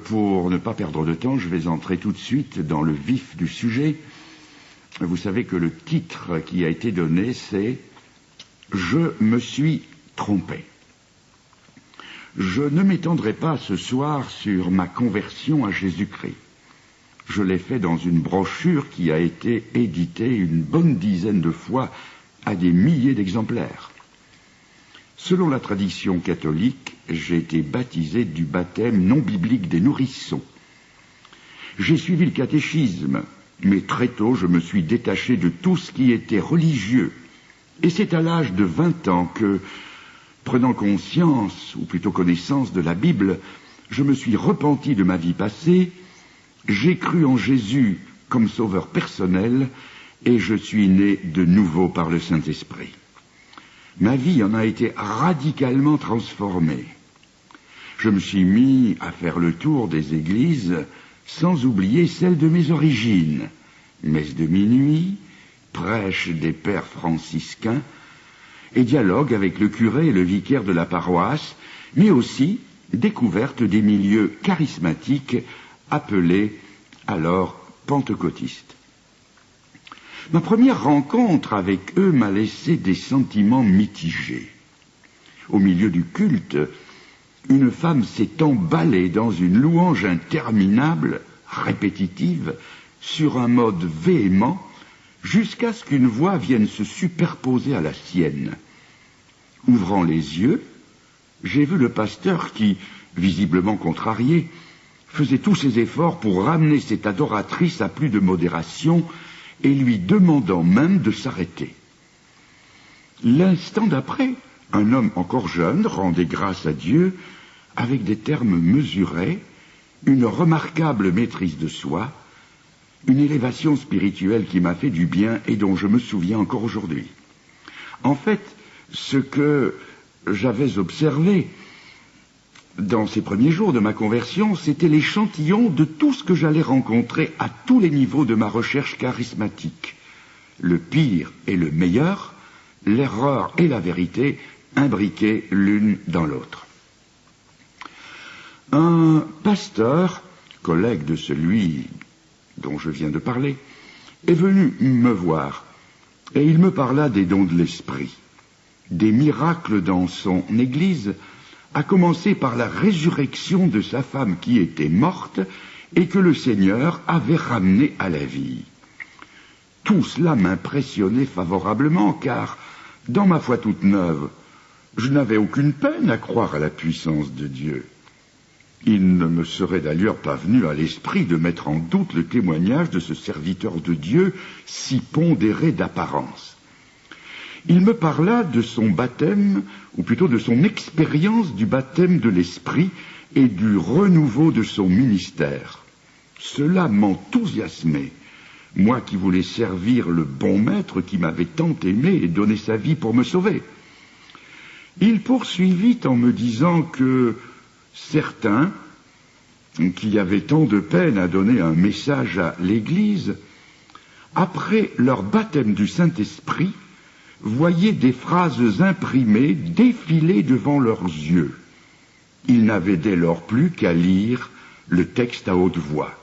Pour ne pas perdre de temps, je vais entrer tout de suite dans le vif du sujet. Vous savez que le titre qui a été donné, c'est « Je me suis trompé ». Je ne m'étendrai pas ce soir sur ma conversion à Jésus-Christ. Je l'ai fait dans une brochure qui a été éditée une bonne dizaine de fois à des milliers d'exemplaires. Selon la tradition catholique, j'ai été baptisé du baptême non biblique des nourrissons. J'ai suivi le catéchisme, mais très tôt je me suis détaché de tout ce qui était religieux. Et c'est à l'âge de 20 ans que, prenant conscience, ou plutôt connaissance de la Bible, je me suis repenti de ma vie passée, j'ai cru en Jésus comme sauveur personnel, et je suis né de nouveau par le Saint-Esprit. Ma vie en a été radicalement transformée. Je me suis mis à faire le tour des églises, sans oublier celle de mes origines. Messe de minuit, prêche des pères franciscains, et dialogue avec le curé et le vicaire de la paroisse, mais aussi découverte des milieux charismatiques appelés alors pentecôtistes. Ma première rencontre avec eux m'a laissé des sentiments mitigés. Au milieu du culte, une femme s'est emballée dans une louange interminable, répétitive, sur un mode véhément, jusqu'à ce qu'une voix vienne se superposer à la sienne. Ouvrant les yeux, j'ai vu le pasteur qui, visiblement contrarié, faisait tous ses efforts pour ramener cette adoratrice à plus de modération et lui demandant même de s'arrêter. L'instant d'après, un homme encore jeune rendait grâce à Dieu avec des termes mesurés, une remarquable maîtrise de soi, une élévation spirituelle qui m'a fait du bien et dont je me souviens encore aujourd'hui. En fait, ce que j'avais observé dans ces premiers jours de ma conversion, c'était l'échantillon de tout ce que j'allais rencontrer à tous les niveaux de ma recherche charismatique. Le pire et le meilleur, l'erreur et la vérité, imbriquées l'une dans l'autre. Un pasteur, collègue de celui dont je viens de parler, est venu me voir, et il me parla des dons de l'esprit, des miracles dans son église, à commencer par la résurrection de sa femme qui était morte et que le Seigneur avait ramenée à la vie. Tout cela m'impressionnait favorablement, car, dans ma foi toute neuve, je n'avais aucune peine à croire à la puissance de Dieu. Il ne me serait d'ailleurs pas venu à l'esprit de mettre en doute le témoignage de ce serviteur de Dieu si pondéré d'apparence. Il me parla de son baptême, ou plutôt de son expérience du baptême de l'Esprit et du renouveau de son ministère. Cela m'enthousiasmait, moi qui voulais servir le bon maître qui m'avait tant aimé et donné sa vie pour me sauver. Il poursuivit en me disant que certains, qui avaient tant de peine à donner un message à l'Église, après leur baptême du Saint-Esprit, voyaient des phrases imprimées défiler devant leurs yeux. Ils n'avaient dès lors plus qu'à lire le texte à haute voix.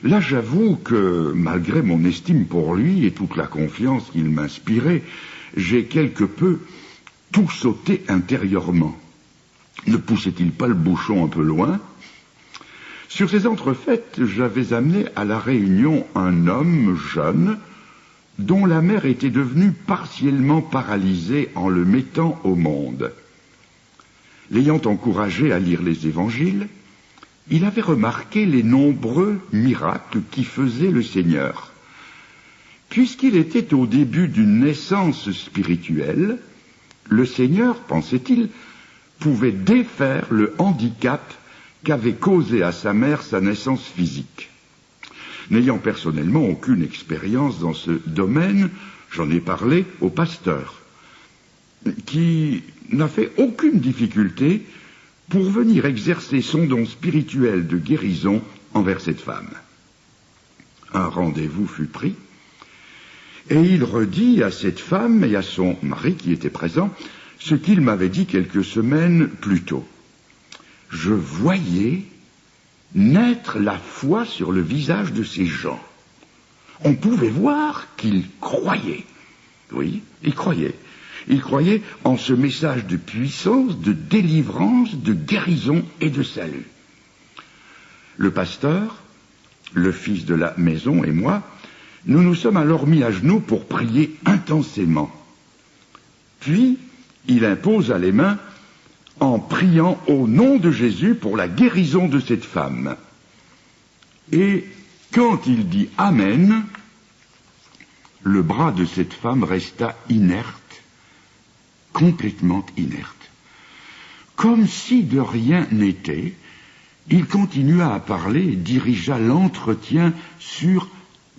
Là, j'avoue que, malgré mon estime pour lui et toute la confiance qu'il m'inspirait, j'ai quelque peu tout sauté intérieurement. Ne poussait-il pas le bouchon un peu loin ? Sur ces entrefaites, j'avais amené à la réunion un homme jeune, dont la mère était devenue partiellement paralysée en le mettant au monde. L'ayant encouragé à lire les évangiles, il avait remarqué les nombreux miracles qu'y faisait le Seigneur. Puisqu'il était au début d'une naissance spirituelle, le Seigneur, pensait-il, pouvait défaire le handicap qu'avait causé à sa mère sa naissance physique. N'ayant personnellement aucune expérience dans ce domaine, j'en ai parlé au pasteur, qui n'a fait aucune difficulté pour venir exercer son don spirituel de guérison envers cette femme. Un rendez-vous fut pris, et il redit à cette femme et à son mari qui était présent ce qu'il m'avait dit quelques semaines plus tôt. Je voyais naître la foi sur le visage de ces gens. On pouvait voir qu'ils croyaient. Oui, ils croyaient. Ils croyaient en ce message de puissance, de délivrance, de guérison et de salut. Le pasteur, le fils de la maison et moi, nous nous sommes alors mis à genoux pour prier intensément. Puis, il imposa les mains en priant au nom de Jésus pour la guérison de cette femme. Et quand il dit « Amen », le bras de cette femme resta inerte, complètement inerte. Comme si de rien n'était, il continua à parler et dirigea l'entretien sur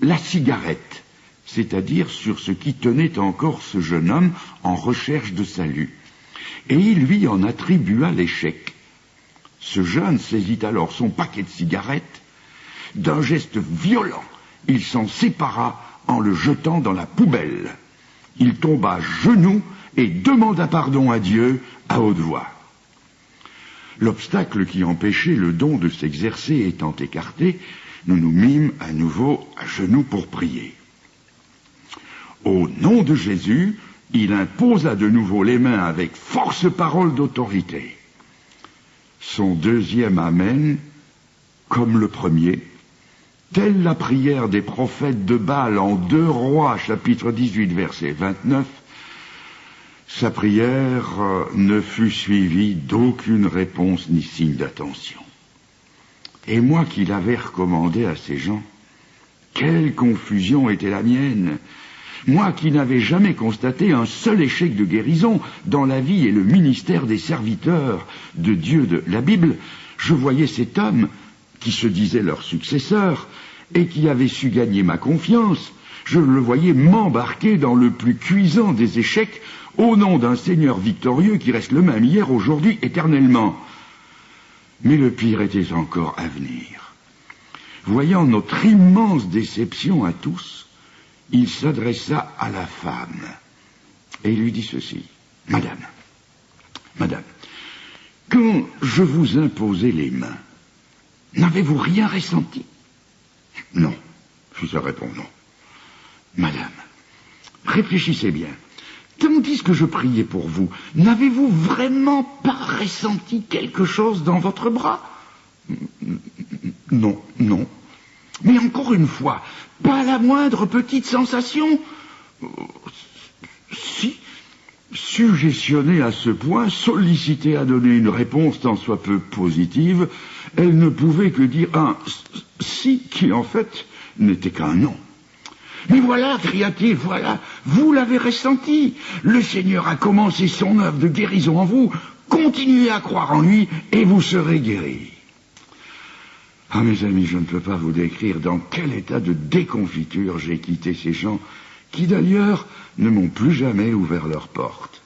la cigarette, c'est-à-dire sur ce qui tenait encore ce jeune homme en recherche de salut. Et il lui en attribua l'échec. Ce jeune saisit alors son paquet de cigarettes. D'un geste violent, il s'en sépara en le jetant dans la poubelle. Il tomba à genoux et demanda pardon à Dieu à haute voix. L'obstacle qui empêchait le don de s'exercer étant écarté, nous nous mîmes à nouveau à genoux pour prier. Au nom de Jésus, il imposa de nouveau les mains avec force parole d'autorité. Son deuxième Amen, comme le premier, telle la prière des prophètes de Baal en 2 Rois, chapitre 18, verset 29, sa prière ne fut suivie d'aucune réponse ni signe d'attention. Et moi qui l'avais recommandé à ces gens, quelle confusion était la mienne! Moi qui n'avais jamais constaté un seul échec de guérison dans la vie et le ministère des serviteurs de Dieu de la Bible, je voyais cet homme qui se disait leur successeur et qui avait su gagner ma confiance, je le voyais m'embarquer dans le plus cuisant des échecs au nom d'un Seigneur victorieux qui reste le même hier, aujourd'hui, éternellement. Mais le pire était encore à venir. Voyant notre immense déception à tous, il s'adressa à la femme et lui dit ceci. « Madame, quand je vous imposais les mains, n'avez-vous rien ressenti ?» « Non. » Je réponds non. « Madame, réfléchissez bien. Tandis que je priais pour vous, n'avez-vous vraiment pas ressenti quelque chose dans votre bras ?»« Non. Mais encore une fois, pas la moindre petite sensation ?»« Si, suggestionnée à ce point, sollicitée à donner une réponse tant soit peu positive, elle ne pouvait que dire un « si » qui en fait n'était qu'un « non ». « Mais voilà, cria-t-il, voilà, vous l'avez ressenti. Le Seigneur a commencé son œuvre de guérison en vous. Continuez à croire en lui et vous serez guéris. » Ah, mes amis, je ne peux pas vous décrire dans quel état de déconfiture j'ai quitté ces gens qui, d'ailleurs, ne m'ont plus jamais ouvert leurs portes.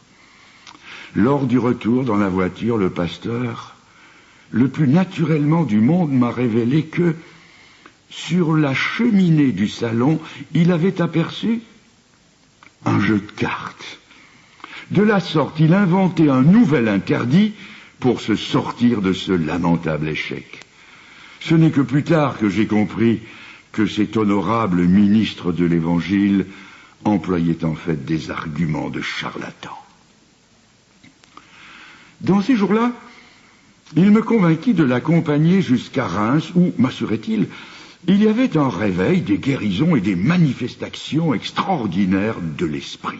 Lors du retour dans la voiture, le pasteur, le plus naturellement du monde, m'a révélé que, sur la cheminée du salon, il avait aperçu un jeu de cartes. De la sorte, il inventait un nouvel interdit pour se sortir de ce lamentable échec. Ce n'est que plus tard que j'ai compris que cet honorable ministre de l'Évangile employait en fait des arguments de charlatan. Dans ces jours-là, il me convainquit de l'accompagner jusqu'à Reims où, m'assurait-il, il y avait un réveil, des guérisons et des manifestations extraordinaires de l'esprit.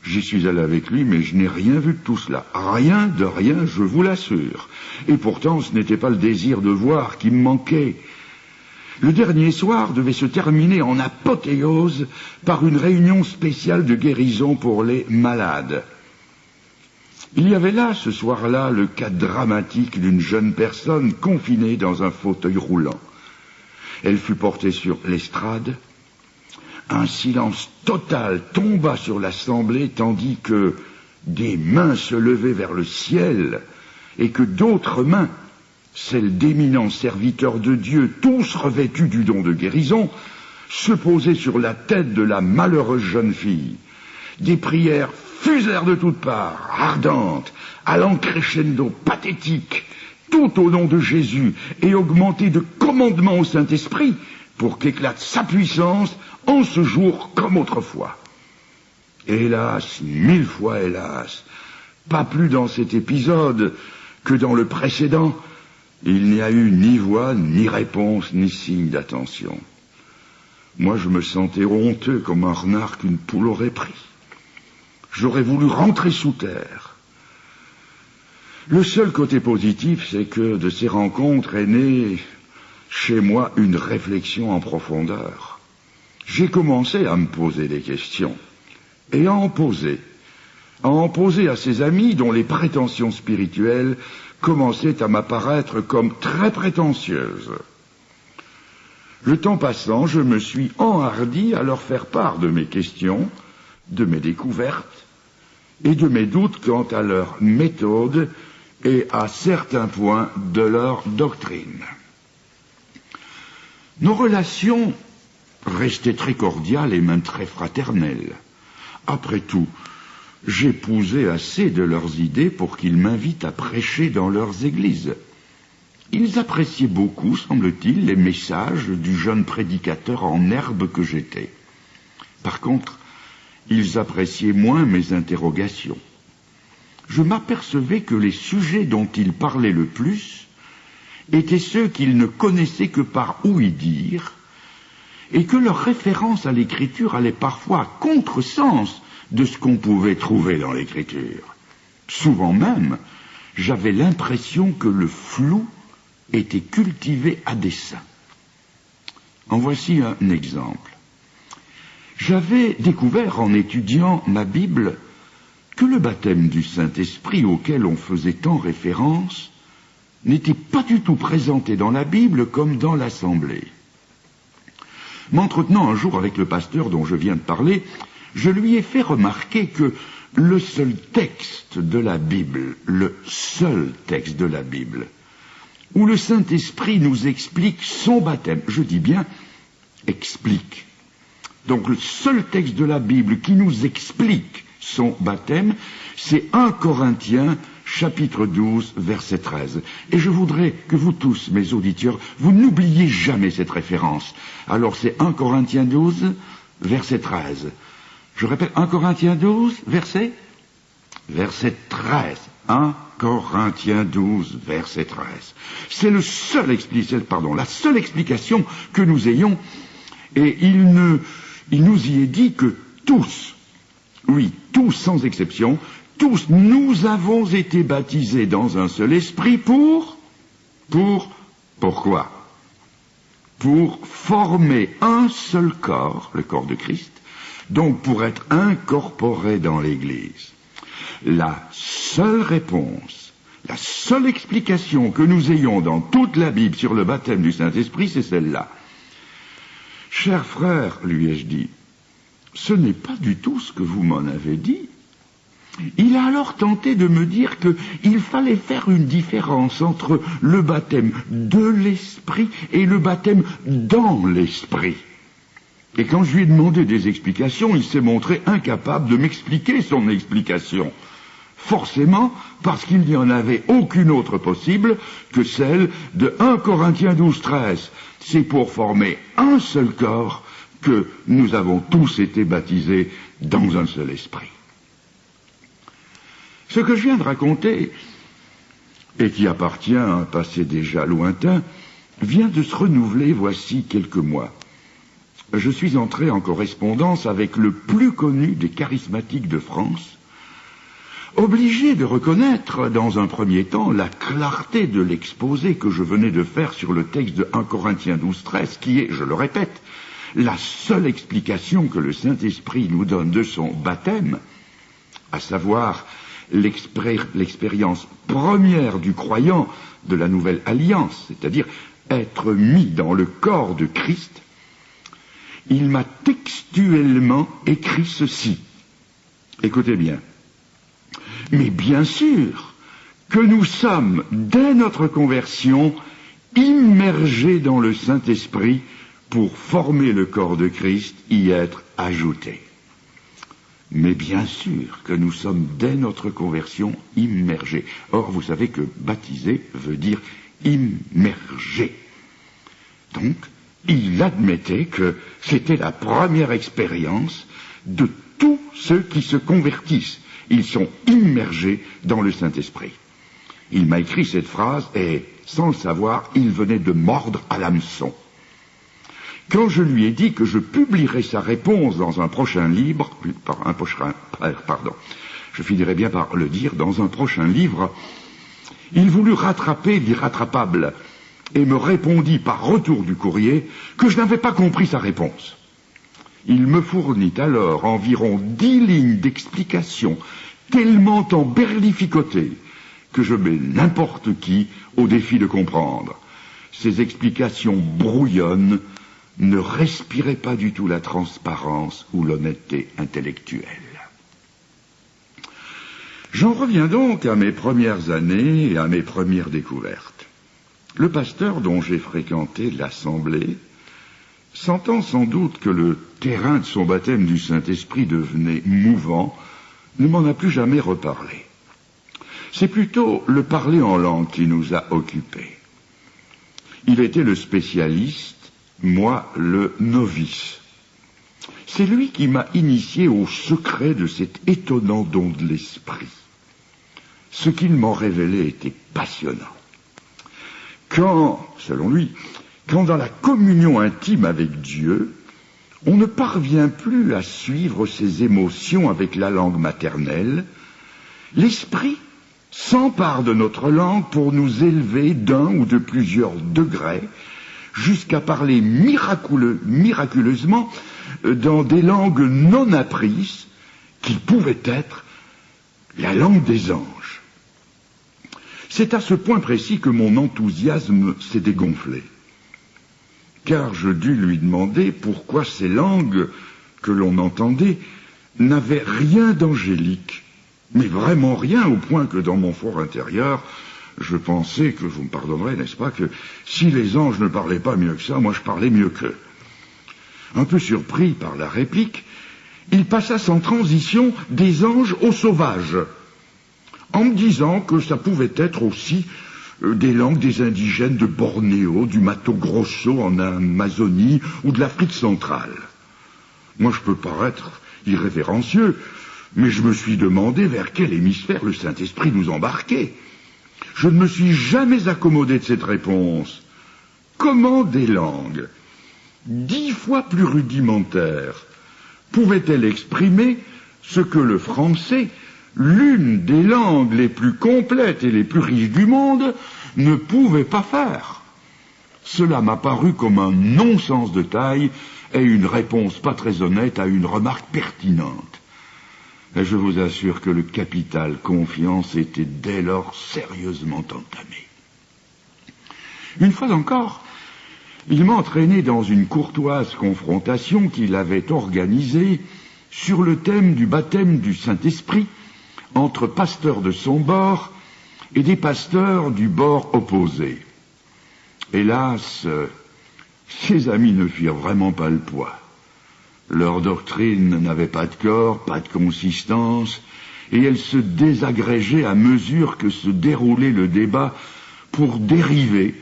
J'y suis allé avec lui, mais je n'ai rien vu de tout cela. Rien de rien, je vous l'assure. Et pourtant, ce n'était pas le désir de voir qui me manquait. Le dernier soir devait se terminer en apothéose par une réunion spéciale de guérison pour les malades. Il y avait là, ce soir-là, le cas dramatique d'une jeune personne confinée dans un fauteuil roulant. Elle fut portée sur l'estrade. Un silence total tomba sur l'assemblée, tandis que des mains se levaient vers le ciel et que d'autres mains, celles d'éminents serviteurs de Dieu, tous revêtus du don de guérison, se posaient sur la tête de la malheureuse jeune fille. Des prières fusèrent de toutes parts, ardentes, allant crescendo, pathétiques, tout au nom de Jésus, et augmenter de commandement au Saint-Esprit, pour qu'éclate sa puissance en ce jour comme autrefois. Hélas, 1000 fois hélas, pas plus dans cet épisode que dans le précédent, il n'y a eu ni voix, ni réponse, ni signe d'attention. Moi, je me sentais honteux comme un renard qu'une poule aurait pris. J'aurais voulu rentrer sous terre. Le seul côté positif, c'est que de ces rencontres est née chez moi une réflexion en profondeur. J'ai commencé à me poser des questions et à en poser à ces amis dont les prétentions spirituelles commençaient à m'apparaître comme très prétentieuses. Le temps passant, je me suis enhardi à leur faire part de mes questions, de mes découvertes et de mes doutes quant à leur méthode et à certains points de leur doctrine. Nos relations restaient très cordiales et même très fraternelles. Après tout, j'épousais assez de leurs idées pour qu'ils m'invitent à prêcher dans leurs églises. Ils appréciaient beaucoup, semble-t-il, les messages du jeune prédicateur en herbe que j'étais. Par contre, ils appréciaient moins mes interrogations. Je m'apercevais que les sujets dont ils parlaient le plus étaient ceux qu'ils ne connaissaient que par ouï-dire, et que leur référence à l'écriture allait parfois à contresens de ce qu'on pouvait trouver dans l'écriture. Souvent même, j'avais l'impression que le flou était cultivé à dessein. En voici un exemple. J'avais découvert en étudiant ma Bible que le baptême du Saint-Esprit auquel on faisait tant référence n'était pas du tout présenté dans la Bible comme dans l'Assemblée. M'entretenant un jour avec le pasteur dont je viens de parler, je lui ai fait remarquer que le seul texte de la Bible, où le Saint-Esprit nous explique son baptême, je dis bien explique. Donc le seul texte de la Bible qui nous explique son baptême, c'est 1 Corinthiens chapitre 12, verset 13. Et je voudrais que vous tous, mes auditeurs, vous n'oubliez jamais cette référence. Alors c'est 1 Corinthiens 12, verset 13. Je répète, 1 Corinthiens 12, verset 13. 1 Corinthiens 12, verset 13. C'est la seule explication que nous ayons, et il nous y est dit que tous, oui, tous sans exception, tous nous avons été baptisés dans un seul esprit pourquoi? Pour former un seul corps, le corps de Christ, donc pour être incorporés dans l'Église. La seule réponse, la seule explication que nous ayons dans toute la Bible sur le baptême du Saint-Esprit, c'est celle-là. Cher frère, lui ai-je dit, ce n'est pas du tout ce que vous m'en avez dit. Il a alors tenté de me dire qu'il fallait faire une différence entre le baptême de l'Esprit et le baptême dans l'Esprit. Et quand je lui ai demandé des explications, il s'est montré incapable de m'expliquer son explication. Forcément, parce qu'il n'y en avait aucune autre possible que celle de 1 Corinthiens 12, 13. C'est pour former un seul corps que nous avons tous été baptisés dans un seul esprit. Ce que je viens de raconter, et qui appartient à un passé déjà lointain, vient de se renouveler voici quelques mois. Je suis entré en correspondance avec le plus connu des charismatiques de France, obligé de reconnaître dans un premier temps la clarté de l'exposé que je venais de faire sur le texte de 1 Corinthiens 12, 13, qui est, je le répète, la seule explication que le Saint-Esprit nous donne de son baptême, à savoir l'expérience première du croyant de la nouvelle alliance, c'est-à-dire être mis dans le corps de Christ. Il m'a textuellement écrit ceci. Écoutez bien. Mais bien sûr que nous sommes, dès notre conversion, immergés dans le Saint-Esprit pour former le corps de Christ, y être ajoutés. Mais bien sûr que nous sommes dès notre conversion immergés. Or, vous savez que baptiser veut dire immerger. Donc, il admettait que c'était la première expérience de tous ceux qui se convertissent. Ils sont immergés dans le Saint-Esprit. Il m'a écrit cette phrase et, sans le savoir, il venait de mordre à l'hameçon. Quand je lui ai dit que je publierais sa réponse dans un prochain livre, je finirai bien par le dire, dans un prochain livre, il voulut rattraper l'irrattrapable et me répondit par retour du courrier que je n'avais pas compris sa réponse. Il me fournit alors environ 10 lignes d'explication tellement emberlificotées que je mets n'importe qui au défi de comprendre. Ces explications brouillonnes ne respiraient pas du tout la transparence ou l'honnêteté intellectuelle. J'en reviens donc à mes premières années et à mes premières découvertes. Le pasteur dont j'ai fréquenté l'assemblée, sentant sans doute que le terrain de son baptême du Saint-Esprit devenait mouvant, ne m'en a plus jamais reparlé. C'est plutôt le parler en langue qui nous a occupés. Il était le spécialiste, moi le novice. C'est lui qui m'a initié au secret de cet étonnant don de l'esprit. Ce qu'il m'en révélait était passionnant. Selon lui, quand dans la communion intime avec Dieu, on ne parvient plus à suivre ses émotions avec la langue maternelle, l'esprit s'empare de notre langue pour nous élever d'un ou de plusieurs degrés jusqu'à parler miraculeusement dans des langues non apprises qui pouvaient être la langue des anges. C'est à ce point précis que mon enthousiasme s'est dégonflé, car je dus lui demander pourquoi ces langues que l'on entendait n'avaient rien d'angélique, mais vraiment rien, au point que dans mon fort intérieur, je pensais que, vous me pardonnerez, n'est-ce pas, que si les anges ne parlaient pas mieux que ça, moi je parlais mieux qu'eux. Un peu surpris par la réplique, il passa sans transition des anges aux sauvages, en me disant que ça pouvait être aussi des langues des indigènes de Bornéo, du Mato Grosso en Amazonie ou de l'Afrique centrale. Moi je peux paraître irrévérencieux, mais je me suis demandé vers quel hémisphère le Saint-Esprit nous embarquait. Je ne me suis jamais accommodé de cette réponse. Comment des langues, 10 fois plus rudimentaires, pouvaient-elles exprimer ce que le français, l'une des langues les plus complètes et les plus riches du monde, ne pouvait pas faire? Cela m'a paru comme un non-sens de taille et une réponse pas très honnête à une remarque pertinente. Et je vous assure que le capital confiance était dès lors sérieusement entamé. Une fois encore, il m'a entraîné dans une courtoise confrontation qu'il avait organisée sur le thème du baptême du Saint-Esprit entre pasteurs de son bord et des pasteurs du bord opposé. Hélas, ses amis ne firent vraiment pas le poids. Leur doctrine n'avait pas de corps, pas de consistance, et elle se désagrégeait à mesure que se déroulait le débat pour dériver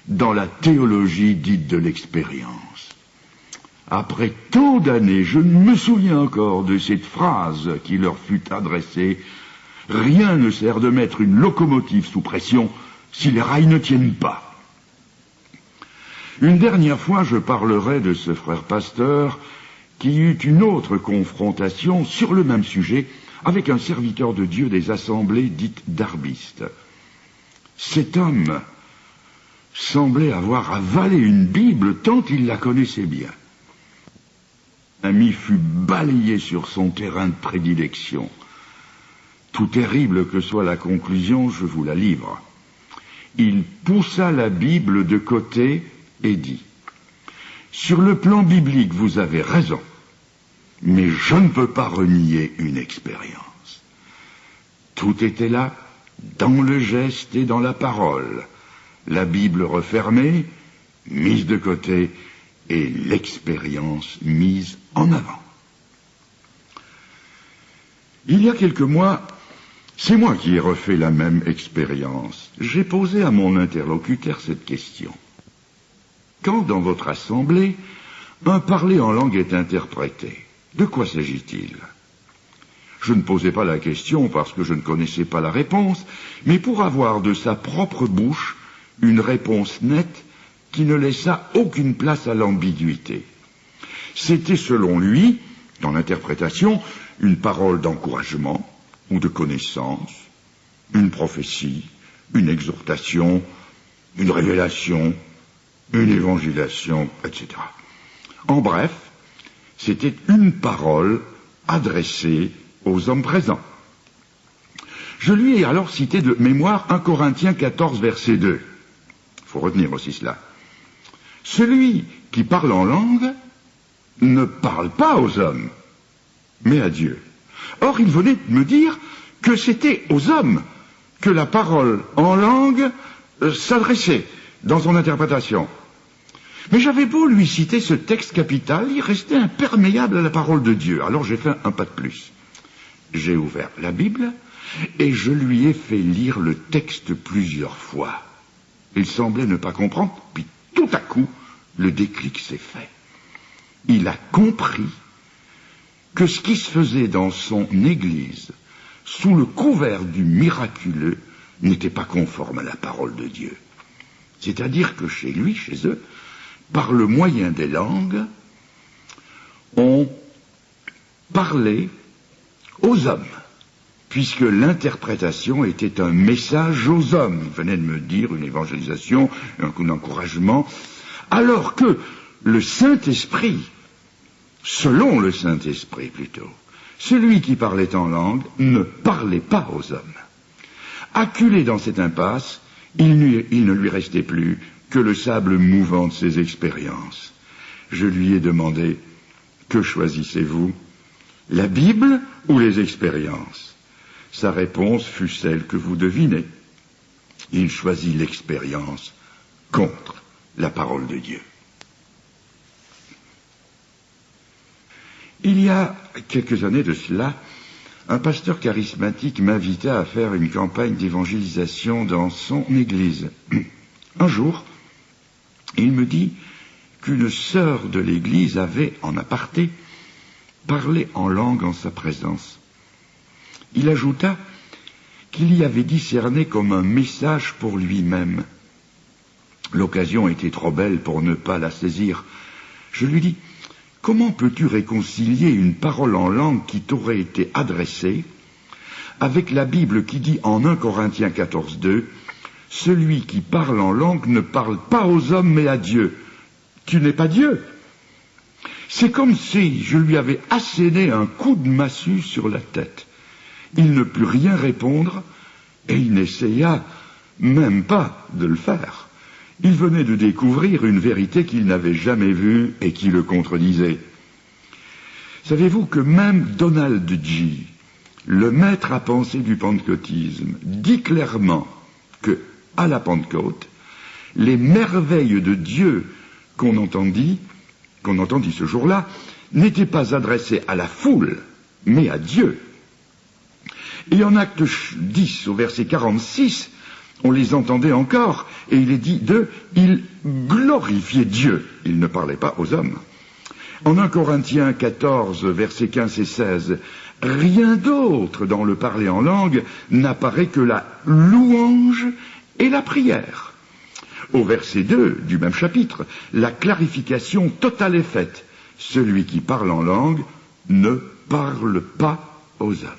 dans la théologie dite de l'expérience. Après tant d'années, je me souviens encore de cette phrase qui leur fut adressée: « Rien ne sert de mettre une locomotive sous pression si les rails ne tiennent pas. » Une dernière fois, je parlerai de ce frère pasteur qui eut une autre confrontation sur le même sujet avec un serviteur de Dieu des assemblées dites darbistes. Cet homme semblait avoir avalé une Bible tant il la connaissait bien. L'ami fut balayé sur son terrain de prédilection. Tout terrible que soit la conclusion, je vous la livre. Il poussa la Bible de côté et dit: « Sur le plan biblique, vous avez raison, mais je ne peux pas renier une expérience. » Tout était là, dans le geste et dans la parole. La Bible refermée, mise de côté, et l'expérience mise en avant. Il y a quelques mois, c'est moi qui ai refait la même expérience. J'ai posé à mon interlocuteur cette question. Quand dans votre assemblée, un parler en langue est interprété, de quoi s'agit-il? Je ne posais pas la question parce que je ne connaissais pas la réponse, mais pour avoir de sa propre bouche une réponse nette qui ne laissa aucune place à l'ambiguïté. C'était selon lui, dans l'interprétation, une parole d'encouragement ou de connaissance, une prophétie, une exhortation, une révélation, une évangélisation, etc. En bref, c'était une parole adressée aux hommes présents. Je lui ai alors cité de mémoire 1 Corinthiens 14, verset 2. Il faut retenir aussi cela. Celui qui parle en langue ne parle pas aux hommes, mais à Dieu. Or, il venait de me dire que c'était aux hommes que la parole en langue s'adressait dans son interprétation. Mais j'avais beau lui citer ce texte capital, il restait imperméable à la parole de Dieu. Alors j'ai fait un pas de plus. J'ai ouvert la Bible et je lui ai fait lire le texte plusieurs fois. Il semblait ne pas comprendre, puis tout à coup, le déclic s'est fait. Il a compris que ce qui se faisait dans son église, sous le couvert du miraculeux, n'était pas conforme à la parole de Dieu. C'est-à-dire que chez lui, chez eux, par le moyen des langues, on parlait aux hommes, puisque l'interprétation était un message aux hommes. Il venait de me dire une évangélisation, un coup d'encouragement, alors que le Saint-Esprit, selon le Saint-Esprit plutôt, celui qui parlait en langue ne parlait pas aux hommes. Acculé dans cette impasse, il ne lui restait plus que le sable mouvant de ses expériences. Je lui ai demandé, que choisissez-vous, la Bible ou les expériences? Sa réponse fut celle que vous devinez. Il choisit l'expérience contre la parole de Dieu. Il y a quelques années de cela, un pasteur charismatique m'invita à faire une campagne d'évangélisation dans son église. Un jour, il me dit qu'une sœur de l'église avait, en aparté, parlé en langue en sa présence. Il ajouta qu'il y avait discerné comme un message pour lui-même. L'occasion était trop belle pour ne pas la saisir. Je lui dis, comment peux-tu réconcilier une parole en langue qui t'aurait été adressée avec la Bible qui dit en 1 Corinthiens 14, 2, « Celui qui parle en langue ne parle pas aux hommes mais à Dieu. » Tu n'es pas Dieu. C'est comme si je lui avais asséné un coup de massue sur la tête. Il ne put rien répondre et il n'essaya même pas de le faire. Il venait de découvrir une vérité qu'il n'avait jamais vue et qui le contredisait. Savez-vous que même Donald G., le maître à penser du pentecôtisme, dit clairement que, à la Pentecôte, les merveilles de Dieu qu'on entendit ce jour-là, n'étaient pas adressées à la foule, mais à Dieu. Et en Acte 10, au verset 46, on les entendait encore, et il est dit d'eux, ils glorifiaient Dieu. Ils ne parlaient pas aux hommes. En 1 Corinthiens 14, versets 15 et 16, rien d'autre dans le parler en langue n'apparaît que la louange et la prière. Au verset 2 du même chapitre, la clarification totale est faite. Celui qui parle en langue ne parle pas aux hommes.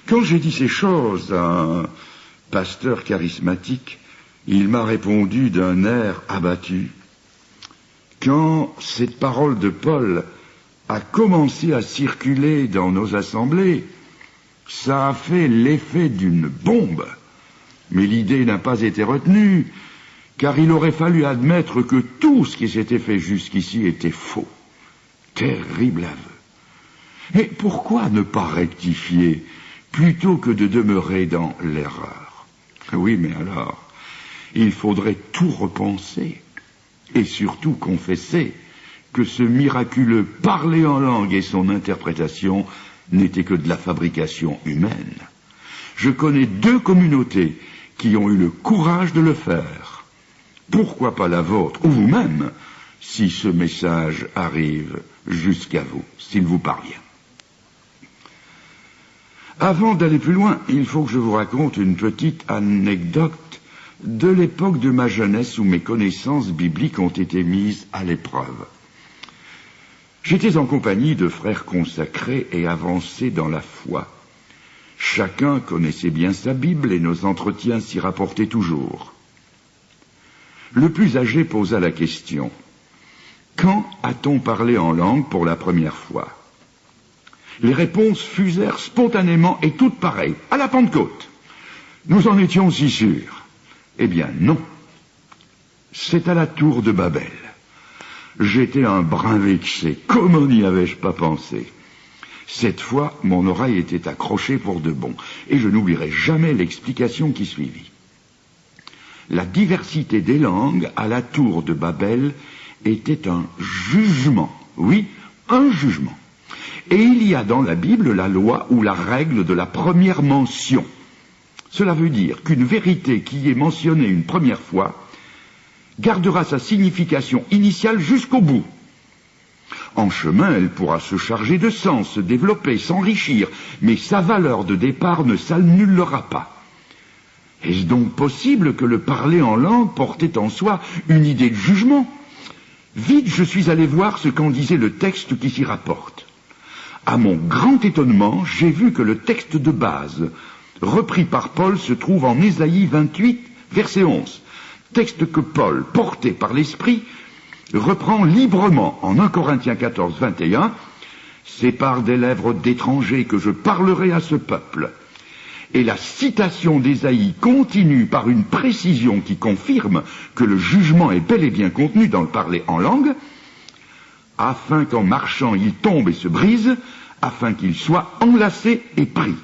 Quand j'ai dit ces choses à un pasteur charismatique, il m'a répondu d'un air abattu. Quand cette parole de Paul a commencé à circuler dans nos assemblées, ça a fait l'effet d'une bombe. Mais l'idée n'a pas été retenue, car il aurait fallu admettre que tout ce qui s'était fait jusqu'ici était faux. Terrible aveu. Et pourquoi ne pas rectifier plutôt que de demeurer dans l'erreur? Oui, mais alors, il faudrait tout repenser et surtout confesser que ce miraculeux parler en langue et son interprétation n'était que de la fabrication humaine. Je connais 2 communautés qui ont eu le courage de le faire. Pourquoi pas la vôtre, ou vous-même, si ce message arrive jusqu'à vous, s'il vous parvient. Avant d'aller plus loin, il faut que je vous raconte une petite anecdote de l'époque de ma jeunesse où mes connaissances bibliques ont été mises à l'épreuve. J'étais en compagnie de frères consacrés et avancés dans la foi. Chacun connaissait bien sa Bible et nos entretiens s'y rapportaient toujours. Le plus âgé posa la question: quand a-t-on parlé en langue pour la première fois? Les réponses fusèrent spontanément et toutes pareilles, à la Pentecôte. Nous en étions si sûrs. Eh bien non. C'est à la tour de Babel. J'étais un brin vexé. Comment n'y avais-je pas pensé? Cette fois, mon oreille était accrochée pour de bon, et je n'oublierai jamais l'explication qui suivit. La diversité des langues à la tour de Babel était un jugement. Oui, un jugement. Et il y a dans la Bible la loi ou la règle de la première mention. Cela veut dire qu'une vérité qui est mentionnée une première fois gardera sa signification initiale jusqu'au bout. En chemin, elle pourra se charger de sens, se développer, s'enrichir, mais sa valeur de départ ne s'annulera pas. Est-ce donc possible que le parler en langue portait en soi une idée de jugement? Vite, je suis allé voir ce qu'en disait le texte qui s'y rapporte. À mon grand étonnement, j'ai vu que le texte de base, repris par Paul, se trouve en Ésaïe 28, verset 11. Texte que Paul, porté par l'Esprit, reprend librement en 1 Corinthiens 14, 21. C'est par des lèvres d'étrangers que je parlerai à ce peuple. Et la citation d'Ésaïe continue par une précision qui confirme que le jugement est bel et bien contenu dans le parler en langue, afin qu'en marchant il tombe et se brise, afin qu'il soit enlacé et pris.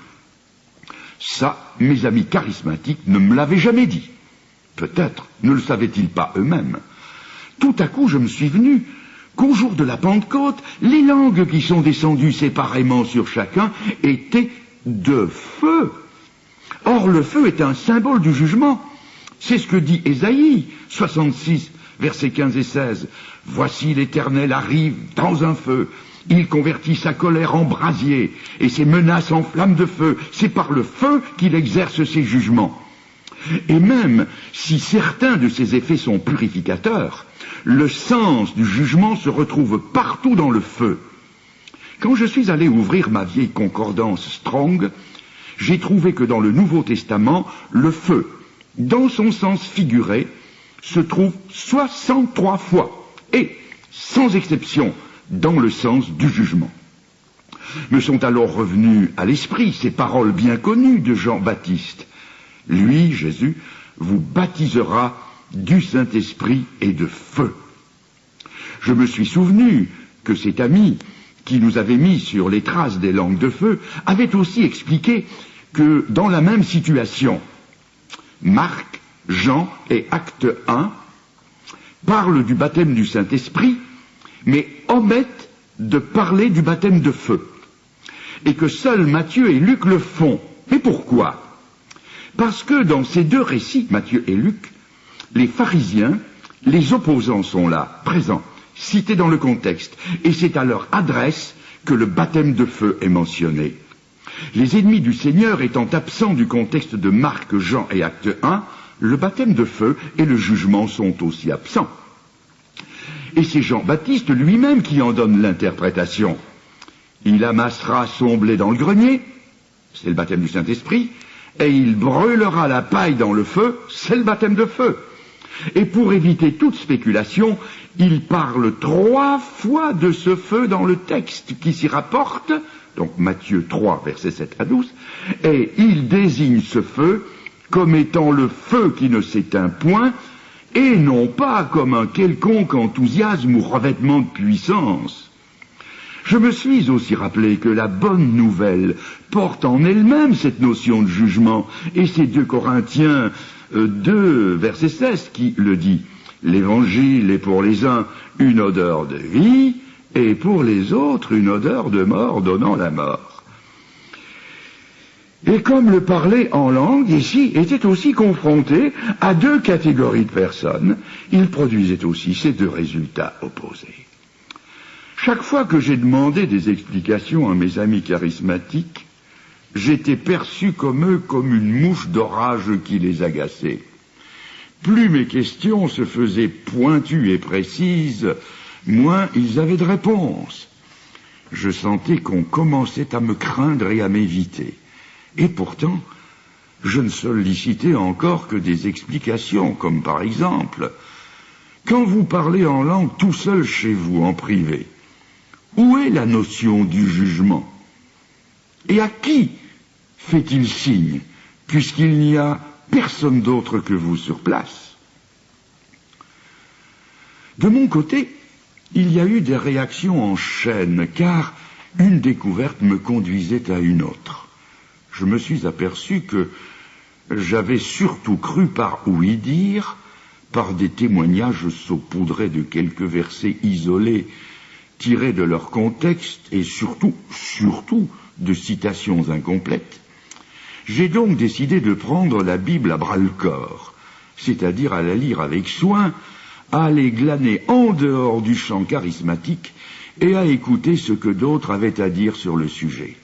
Ça, mes amis charismatiques ne me l'avaient jamais dit. Peut-être ne le savaient-ils pas eux-mêmes. Tout à coup, je me suis venu qu'au jour de la Pentecôte, les langues qui sont descendues séparément sur chacun étaient de feu. Or, le feu est un symbole du jugement. C'est ce que dit Ésaïe 66, versets 15 et 16. « Voici l'Éternel arrive dans un feu. Il convertit sa colère en brasier et ses menaces en flammes de feu. C'est par le feu qu'il exerce ses jugements. » Et même si certains de ces effets sont purificateurs, le sens du jugement se retrouve partout dans le feu. Quand je suis allé ouvrir ma vieille concordance Strong, j'ai trouvé que dans le Nouveau Testament, le feu, dans son sens figuré, se trouve 63 fois, et, sans exception, dans le sens du jugement. Me sont alors revenues à l'esprit ces paroles bien connues de Jean-Baptiste. Lui, Jésus, vous baptisera du Saint-Esprit et de feu. Je me suis souvenu que cet ami qui nous avait mis sur les traces des langues de feu avait aussi expliqué que dans la même situation, Marc, Jean et Acte 1 parlent du baptême du Saint-Esprit, mais omettent de parler du baptême de feu. Et que seuls Matthieu et Luc le font. Mais pourquoi? Parce que dans ces 2 récits, Matthieu et Luc, les pharisiens, les opposants sont là, présents, cités dans le contexte, et c'est à leur adresse que le baptême de feu est mentionné. Les ennemis du Seigneur étant absents du contexte de Marc, Jean et Acte 1, le baptême de feu et le jugement sont aussi absents. Et c'est Jean-Baptiste lui-même qui en donne l'interprétation. Il amassera son blé dans le grenier, c'est le baptême du Saint-Esprit, et il brûlera la paille dans le feu, c'est le baptême de feu. Et pour éviter toute spéculation, il parle 3 fois de ce feu dans le texte qui s'y rapporte, donc Matthieu 3, versets 7 à 12, et il désigne ce feu comme étant le feu qui ne s'éteint point, et non pas comme un quelconque enthousiasme ou revêtement de puissance. Je me suis aussi rappelé que la bonne nouvelle porte en elle-même cette notion de jugement, et c'est 2 Corinthiens 2, verset 16 qui le dit. L'évangile est pour les uns une odeur de vie, et pour les autres une odeur de mort donnant la mort. Et comme le parler en langue, ici, était aussi confronté à deux catégories de personnes, il produisait aussi ces deux résultats opposés. Chaque fois que j'ai demandé des explications à mes amis charismatiques, j'étais perçu comme eux comme une mouche d'orage qui les agaçait. Plus mes questions se faisaient pointues et précises, moins ils avaient de réponses. Je sentais qu'on commençait à me craindre et à m'éviter. Et pourtant, je ne sollicitais encore que des explications, comme par exemple, quand vous parlez en langue tout seul chez vous, en privé, où est la notion du jugement? Et à qui fait-il signe, puisqu'il n'y a personne d'autre que vous sur place? De mon côté, il y a eu des réactions en chaîne, car une découverte me conduisait à une autre. Je me suis aperçu que j'avais surtout cru par ouï-dire, par des témoignages saupoudrés de quelques versets isolés, tirés de leur contexte et surtout de citations incomplètes. J'ai donc décidé de prendre la Bible à bras-le-corps, c'est-à-dire à la lire avec soin, à aller glaner en dehors du champ charismatique et à écouter ce que d'autres avaient à dire sur le sujet.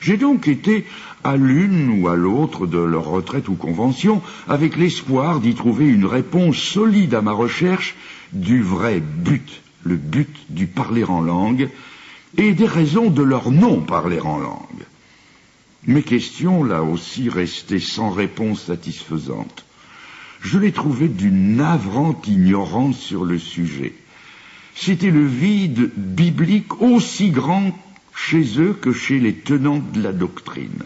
J'ai donc été à l'une ou à l'autre de leurs retraites ou conventions avec l'espoir d'y trouver une réponse solide à ma recherche du vrai but, le but du parler en langue, et des raisons de leur non-parler en langue. Mes questions, là aussi, restaient sans réponse satisfaisante. Je les trouvais d'une navrante ignorance sur le sujet. C'était le vide biblique aussi grand chez eux que chez les tenants de la doctrine.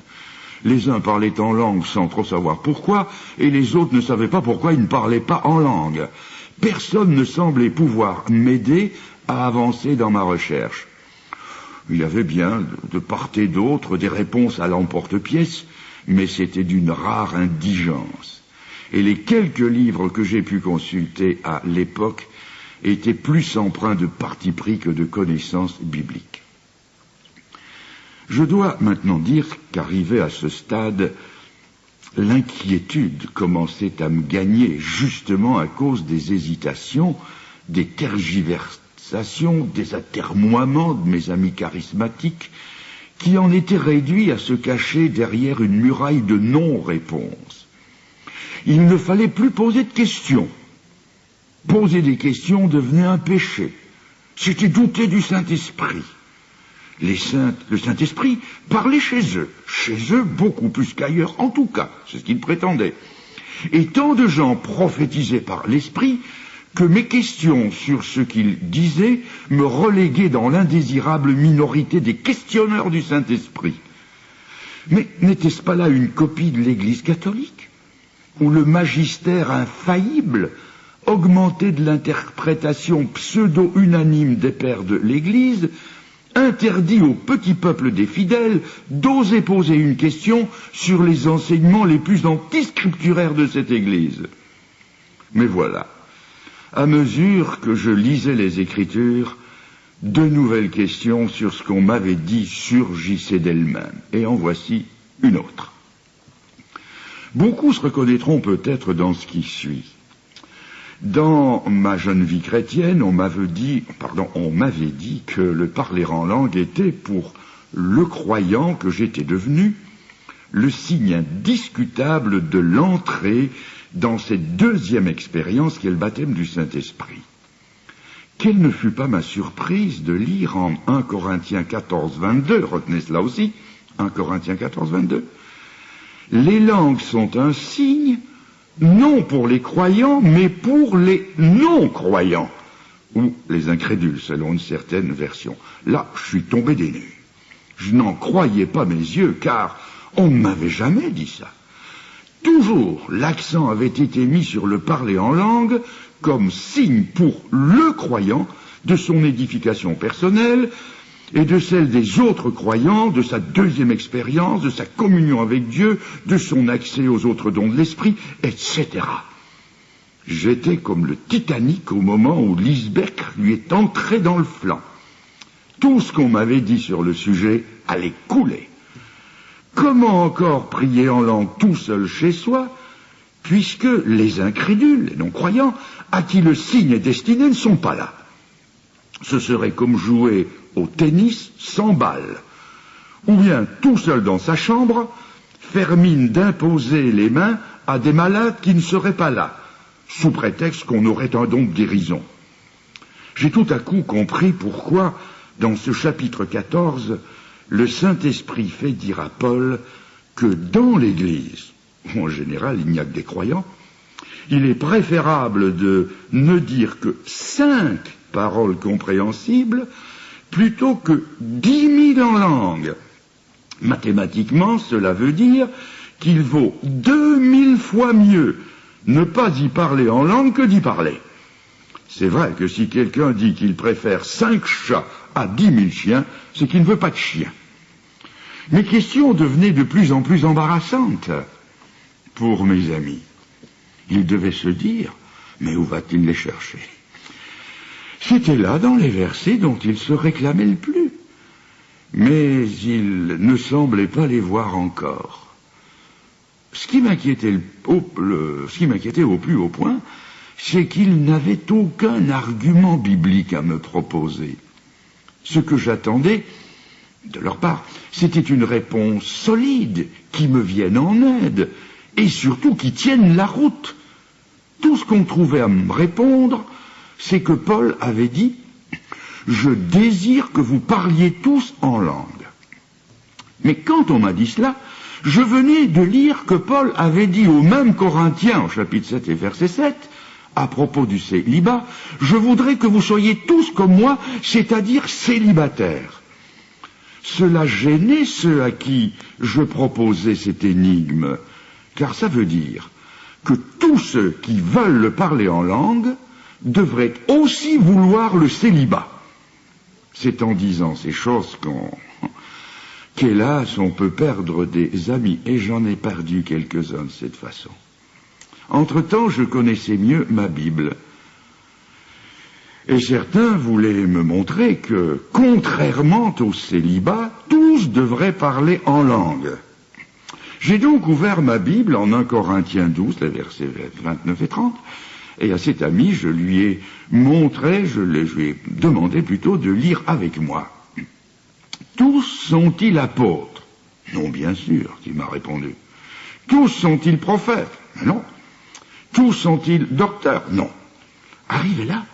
Les uns parlaient en langue sans trop savoir pourquoi, et les autres ne savaient pas pourquoi ils ne parlaient pas en langue. Personne ne semblait pouvoir m'aider à avancer dans ma recherche. Il y avait bien, de part et d'autre, des réponses à l'emporte-pièce, mais c'était d'une rare indigence. Et les quelques livres que j'ai pu consulter à l'époque étaient plus empreints de parti pris que de connaissances bibliques. Je dois maintenant dire qu'arrivé à ce stade, l'inquiétude commençait à me gagner justement à cause des hésitations, des tergiversations, des atermoiements de mes amis charismatiques qui en étaient réduits à se cacher derrière une muraille de non-réponse. Il ne fallait plus poser de questions. Poser des questions devenait un péché. C'était douter du Saint-Esprit. Le Saint-Esprit parlait chez eux beaucoup plus qu'ailleurs, en tout cas, c'est ce qu'ils prétendaient. Et tant de gens prophétisaient par l'Esprit que mes questions sur ce qu'ils disaient me reléguaient dans l'indésirable minorité des questionneurs du Saint-Esprit. Mais n'était-ce pas là une copie de l'Église catholique, où le magistère infaillible, augmenté de l'interprétation pseudo-unanime des pères de l'Église, interdit au petit peuple des fidèles d'oser poser une question sur les enseignements les plus antiscripturaires de cette Église? Mais voilà, à mesure que je lisais les Écritures, de nouvelles questions sur ce qu'on m'avait dit surgissaient d'elles-mêmes. Et en voici une autre. Beaucoup se reconnaîtront peut-être dans ce qui suit. Dans ma jeune vie chrétienne, on m'avait dit que le parler en langue était, pour le croyant que j'étais devenu, le signe indiscutable de l'entrée dans cette deuxième expérience qu'est le baptême du Saint-Esprit. Quelle ne fut pas ma surprise de lire en 1 Corinthiens 14, 22, retenez cela aussi, 1 Corinthiens 14, 22, « Les langues sont un signe, non pour les croyants, mais pour les non-croyants, ou les incrédules, selon une certaine version. » Là, je suis tombé des nues. Je n'en croyais pas mes yeux, car on ne m'avait jamais dit ça. Toujours, l'accent avait été mis sur le parler en langue comme signe pour le croyant de son édification personnelle et de celle des autres croyants, de sa deuxième expérience, de sa communion avec Dieu, de son accès aux autres dons de l'esprit, etc. J'étais comme le Titanic au moment où l'iceberg lui est entré dans le flanc. Tout ce qu'on m'avait dit sur le sujet allait couler. comment encore prier en langue tout seul chez soi, puisque les incrédules, les non-croyants, à qui le signe est destiné, ne sont pas là? Ce serait comme jouer au tennis sans balle, ou bien tout seul dans sa chambre, faire mine d'imposer les mains à des malades qui ne seraient pas là, sous prétexte qu'on aurait un don de guérison. J'ai tout à coup compris pourquoi, dans ce chapitre 14, le Saint-Esprit fait dire à Paul que dans l'Église, où en général il n'y a que des croyants, il est préférable de ne dire que 5 paroles compréhensibles plutôt que 10 000 en langue. Mathématiquement, cela veut dire qu'il vaut 2000 fois mieux ne pas y parler en langue que d'y parler. C'est vrai que si quelqu'un dit qu'il préfère 5 chats à 10 000 chiens, c'est qu'il ne veut pas de chiens. Mes questions devenaient de plus en plus embarrassantes pour mes amis. Ils devaient se dire, mais où va-t-il les chercher? C'était là dans les versets dont ils se réclamaient le plus. Mais ils ne semblaient pas les voir encore. Ce qui m'inquiétait au plus haut point, c'est qu'ils n'avaient aucun argument biblique à me proposer. Ce que j'attendais, de leur part, c'était une réponse solide, qui me vienne en aide, et surtout qui tienne la route. Tout ce qu'on trouvait à me répondre, c'est que Paul avait dit « Je désire que vous parliez tous en langue ». Mais quand on m'a dit cela, je venais de lire que Paul avait dit aux mêmes Corinthiens, au chapitre 7 et verset 7, à propos du célibat, « Je voudrais que vous soyez tous comme moi, c'est-à-dire célibataires ». Cela gênait ceux à qui je proposais cette énigme, car ça veut dire que tous ceux qui veulent le parler en langue devraient aussi vouloir le célibat. C'est en disant ces choses qu'hélas, on peut perdre des amis, et j'en ai perdu quelques-uns de cette façon. Entre-temps, je connaissais mieux ma Bible. Et certains voulaient me montrer que, contrairement au célibat, tous devraient parler en langue. J'ai donc ouvert ma Bible en 1 Corinthiens 12, les versets 29 et 30, et à cet ami, je lui ai montré, je lui ai demandé plutôt de lire avec moi. Tous sont-ils apôtres? Non, bien sûr, qu'il m'a répondu. Tous sont-ils prophètes? Non. Tous sont-ils docteurs? Non. Arrivé là,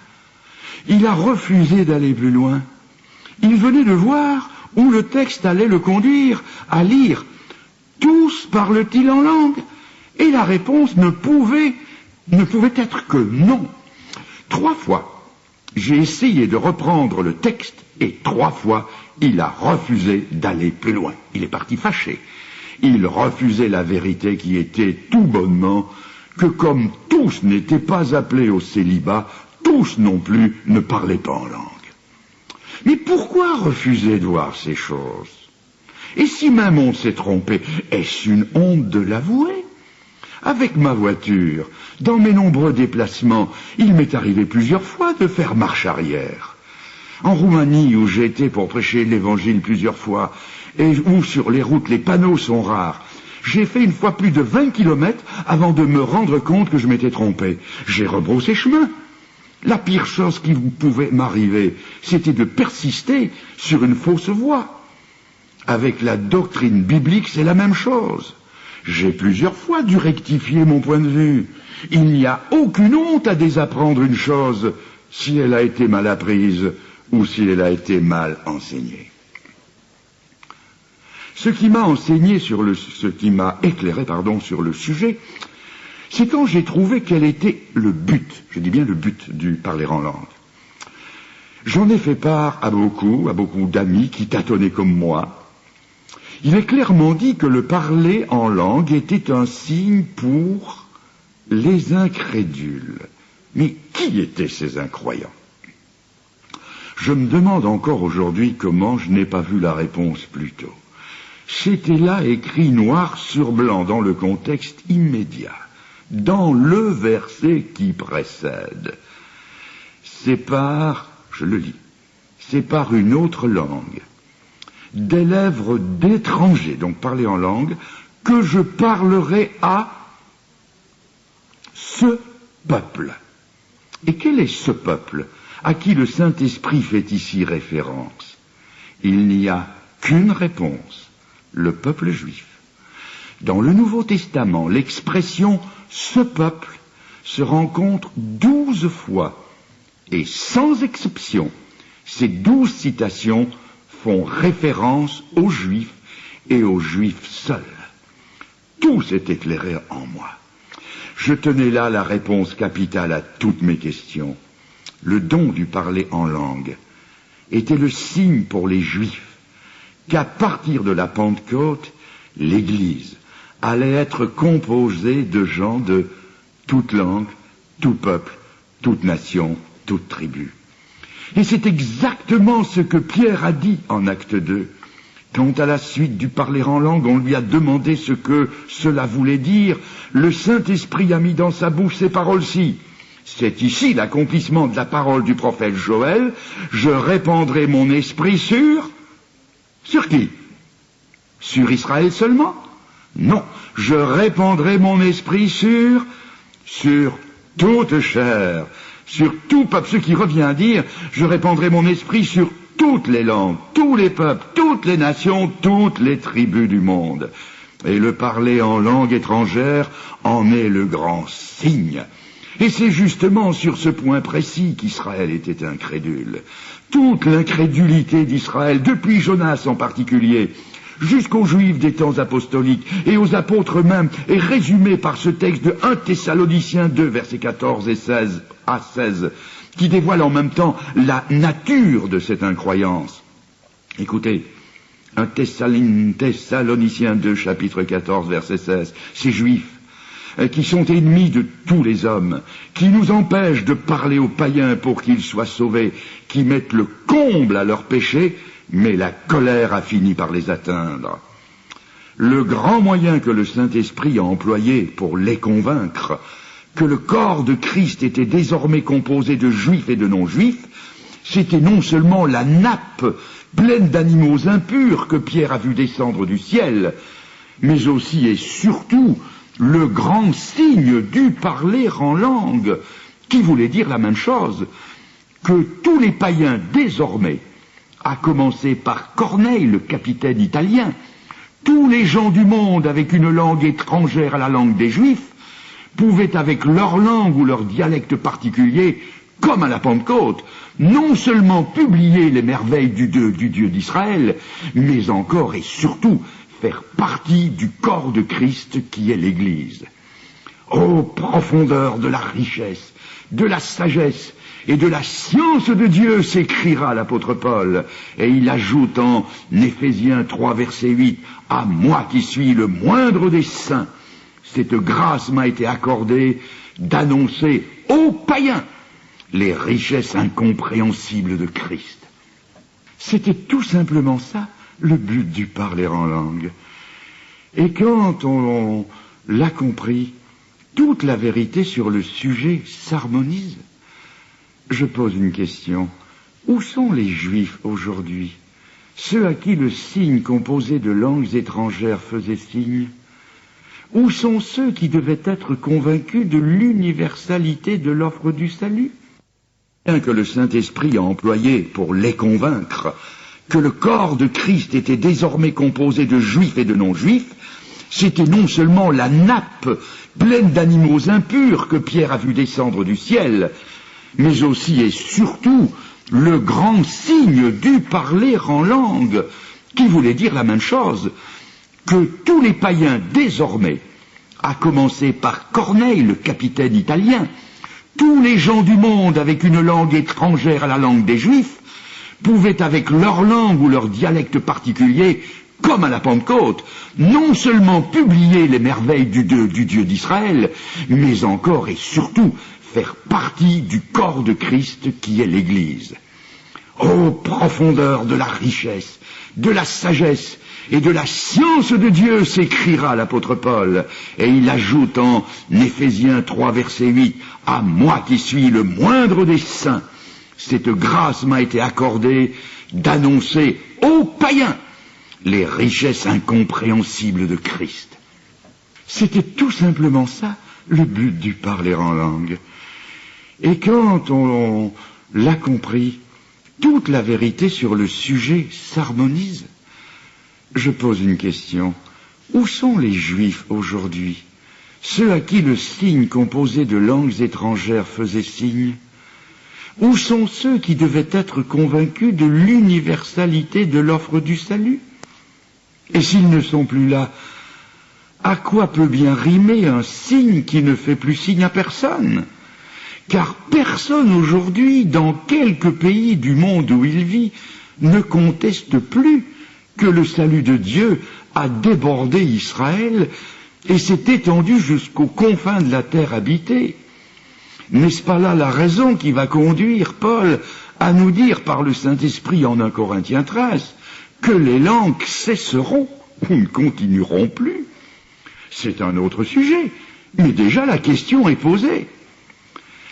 il a refusé d'aller plus loin. Il venait de voir où le texte allait le conduire à lire. Tous parlent-ils en langue? Et la réponse ne pouvait être que non. 3 fois, j'ai essayé de reprendre le texte et 3 fois, il a refusé d'aller plus loin. Il est parti fâché. Il refusait la vérité qui était tout bonnement que comme tous n'étaient pas appelés au célibat, tous non plus ne parlaient pas en langue. Mais pourquoi refuser de voir ces choses? Et si même on s'est trompé, est-ce une honte de l'avouer? Avec ma voiture, dans mes nombreux déplacements, il m'est arrivé plusieurs fois de faire marche arrière. En Roumanie, où j'ai été pour prêcher l'évangile plusieurs fois, et où sur les routes les panneaux sont rares, j'ai fait une fois plus de 20 kilomètres avant de me rendre compte que je m'étais trompé. J'ai rebroussé chemin. La pire chose qui pouvait m'arriver, c'était de persister sur une fausse voie. Avec la doctrine biblique, c'est la même chose. J'ai plusieurs fois dû rectifier mon point de vue. Il n'y a aucune honte à désapprendre une chose si elle a été mal apprise ou si elle a été mal enseignée. Ce qui m'a éclairé sur le sujet, c'est quand j'ai trouvé quel était le but, je dis bien le but du parler en langue. J'en ai fait part à beaucoup d'amis qui tâtonnaient comme moi. Il est clairement dit que le parler en langue était un signe pour les incrédules. Mais qui étaient ces incroyants? Je me demande encore aujourd'hui comment je n'ai pas vu la réponse plus tôt. C'était là écrit noir sur blanc dans le contexte immédiat, dans le verset qui précède. Je le lis, c'est par une autre langue, des lèvres d'étrangers, donc parler en langue, que je parlerai à ce peuple. Et quel est ce peuple à qui le Saint-Esprit fait ici référence? Il n'y a qu'une réponse, le peuple juif. Dans le Nouveau Testament, l'expression « ce peuple » se rencontre 12 fois, et sans exception, ces 12 citations font référence aux Juifs et aux Juifs seuls. Tout s'est éclairé en moi. Je tenais là la réponse capitale à toutes mes questions. Le don du parler en langue était le signe pour les Juifs qu'à partir de la Pentecôte, l'Église allait être composée de gens de toute langue, tout peuple, toute nation, toute tribu. Et c'est exactement ce que Pierre a dit en Acte 2. Quand à la suite du parler en langue, on lui a demandé ce que cela voulait dire, le Saint-Esprit a mis dans sa bouche ces paroles-ci. C'est ici l'accomplissement de la parole du prophète Joël. Je répandrai mon esprit sur qui? Sur Israël seulement? Non, je répandrai mon esprit sur toute chair, sur tout peuple, ce qui revient à dire, je répandrai mon esprit sur toutes les langues, tous les peuples, toutes les nations, toutes les tribus du monde. Et le parler en langue étrangère en est le grand signe. Et c'est justement sur ce point précis qu'Israël était incrédule. Toute l'incrédulité d'Israël, depuis Jonas en particulier, jusqu'aux Juifs des temps apostoliques et aux apôtres eux-mêmes, est résumée par ce texte de 1 Thessaloniciens 2, versets 14 et 16 à 16, qui dévoile en même temps la nature de cette incroyance. Écoutez, 1 Thessaloniciens 2, chapitre 14, verset 16, ces Juifs qui sont ennemis de tous les hommes, qui nous empêchent de parler aux païens pour qu'ils soient sauvés, qui mettent le comble à leurs péchés, mais la colère a fini par les atteindre. Le grand moyen que le Saint-Esprit a employé pour les convaincre que le corps de Christ était désormais composé de juifs et de non-juifs, c'était non seulement la nappe pleine d'animaux impurs que Pierre a vu descendre du ciel, mais aussi et surtout le grand signe du parler en langue, qui voulait dire la même chose, que tous les païens désormais, à commencer par Corneille, le capitaine italien, tous les gens du monde avec une langue étrangère à la langue des Juifs, pouvaient avec leur langue ou leur dialecte particulier, comme à la Pentecôte, non seulement publier les merveilles du Dieu d'Israël, mais encore et surtout faire partie du corps de Christ qui est l'Église. Ô profondeur de la richesse, de la sagesse et de la science de Dieu, s'écrira l'apôtre Paul, et il ajoute en Éphésiens 3, verset 8, « À moi qui suis le moindre des saints, cette grâce m'a été accordée d'annoncer aux païens les richesses incompréhensibles de Christ. » C'était tout simplement ça, le but du parler en langue. Et quand on l'a compris, toute la vérité sur le sujet s'harmonise. Je pose une question. Où sont les Juifs aujourd'hui? Ceux à qui le signe composé de langues étrangères faisait signe? Où sont ceux qui devaient être convaincus de l'universalité de l'offre du salut? Bien que le Saint-Esprit a employé pour les convaincre que le corps de Christ était désormais composé de juifs et de non-juifs, c'était non seulement la nappe pleine d'animaux impurs que Pierre a vu descendre du ciel, mais aussi et surtout le grand signe du parler en langue, qui voulait dire la même chose, que tous les païens désormais, à commencer par Corneille, le capitaine italien, tous les gens du monde avec une langue étrangère à la langue des Juifs, pouvaient avec leur langue ou leur dialecte particulier, comme à la Pentecôte, non seulement publier les merveilles du Dieu d'Israël, mais encore et surtout faire partie du corps de Christ qui est l'Église. Ô profondeur de la richesse, de la sagesse et de la science de Dieu, s'écrira l'apôtre Paul, et il ajoute en Éphésiens 3, verset 8, « À moi qui suis le moindre des saints, cette grâce m'a été accordée d'annoncer aux païens les richesses incompréhensibles de Christ. C'était tout simplement ça, le but du parler en langue. Et quand on l'a compris, toute la vérité sur le sujet s'harmonise. Je pose une question. Où sont les Juifs aujourd'hui? Ceux à qui le signe composé de langues étrangères faisait signe? Où sont ceux qui devaient être convaincus de l'universalité de l'offre du salut? Et s'ils ne sont plus là, à quoi peut bien rimer un signe qui ne fait plus signe à personne? Car personne aujourd'hui, dans quelque pays du monde où il vit, ne conteste plus que le salut de Dieu a débordé Israël et s'est étendu jusqu'aux confins de la terre habitée. N'est-ce pas là la raison qui va conduire Paul à nous dire par le Saint-Esprit en 1 Corinthiens 13 que les langues cesseront ou ne continueront plus? C'est un autre sujet, mais déjà la question est posée.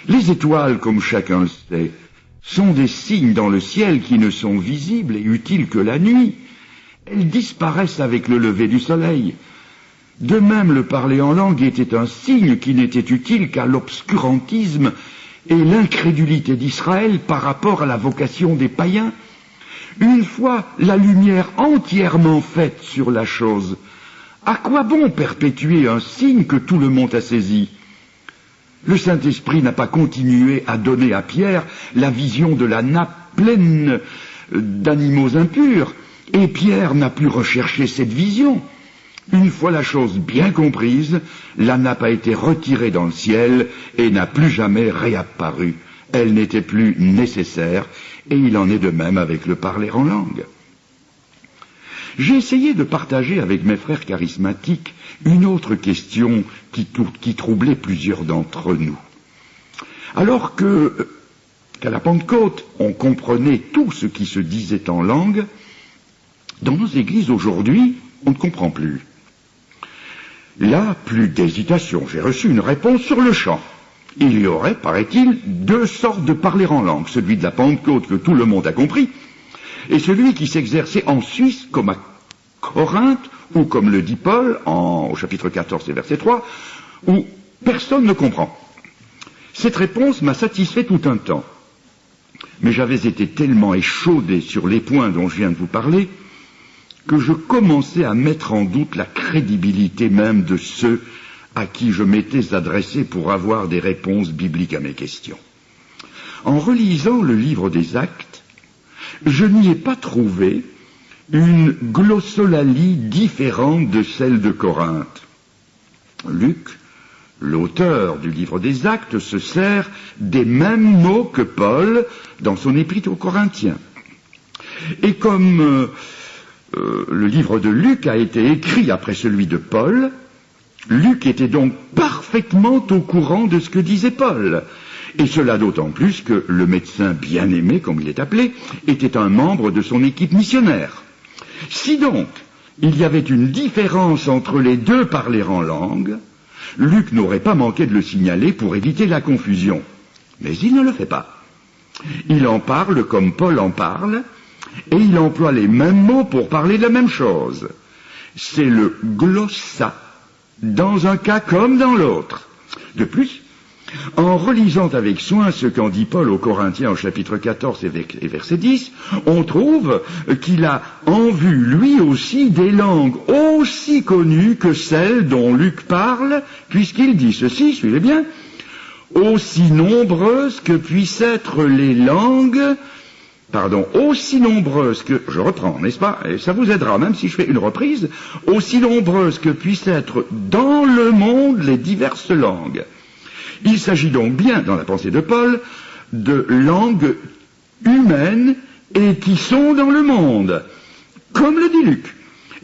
Les étoiles, comme chacun le sait, sont des signes dans le ciel qui ne sont visibles et utiles que la nuit. Elles disparaissent avec le lever du soleil. De même, le parler en langue était un signe qui n'était utile qu'à l'obscurantisme et l'incrédulité d'Israël par rapport à la vocation des païens. Une fois la lumière entièrement faite sur la chose, à quoi bon perpétuer un signe que tout le monde a saisi? Le Saint-Esprit n'a pas continué à donner à Pierre la vision de la nappe pleine d'animaux impurs, et Pierre n'a plus recherché cette vision. Une fois la chose bien comprise, la nappe a été retirée dans le ciel et n'a plus jamais réapparu. Elle n'était plus nécessaire, et il en est de même avec le parler en langue. J'ai essayé de partager avec mes frères charismatiques une autre question qui troublait plusieurs d'entre nous. Alors qu'à la Pentecôte, on comprenait tout ce qui se disait en langue, dans nos églises aujourd'hui, on ne comprend plus. Là, plus d'hésitation. J'ai reçu une réponse sur le champ. Il y aurait, paraît-il, 2 sortes de parler en langue. Celui de la Pentecôte que tout le monde a compris, et celui qui s'exerçait en Suisse comme à Corinthe, ou comme le dit Paul au chapitre 14 et verset 3, où personne ne comprend. Cette réponse m'a satisfait tout un temps. Mais j'avais été tellement échaudé sur les points dont je viens de vous parler, que je commençais à mettre en doute la crédibilité même de ceux à qui je m'étais adressé pour avoir des réponses bibliques à mes questions. En relisant le livre des Actes, je n'y ai pas trouvé une glossolalie différente de celle de Corinthe. Luc, l'auteur du livre des Actes, se sert des mêmes mots que Paul dans son épître aux Corinthiens. Et comme le livre de Luc a été écrit après celui de Paul, Luc était donc parfaitement au courant de ce que disait Paul. Et cela d'autant plus que le médecin bien-aimé, comme il est appelé, était un membre de son équipe missionnaire. Si donc il y avait une différence entre les deux parler en langue, Luc n'aurait pas manqué de le signaler pour éviter la confusion. Mais il ne le fait pas. Il en parle comme Paul en parle, et il emploie les mêmes mots pour parler de la même chose. C'est le glossa, dans un cas comme dans l'autre. De plus, en relisant avec soin ce qu'en dit Paul aux Corinthiens au chapitre 14 et verset 10, on trouve qu'il a en vue lui aussi des langues aussi connues que celles dont Luc parle, puisqu'il dit ceci, suivez bien, aussi nombreuses que puissent être les langues, aussi nombreuses que, je reprends, n'est-ce pas, et ça vous aidera, même si je fais une reprise, aussi nombreuses que puissent être dans le monde les diverses langues. Il s'agit donc bien, dans la pensée de Paul, de langues humaines et qui sont dans le monde, comme le dit Luc,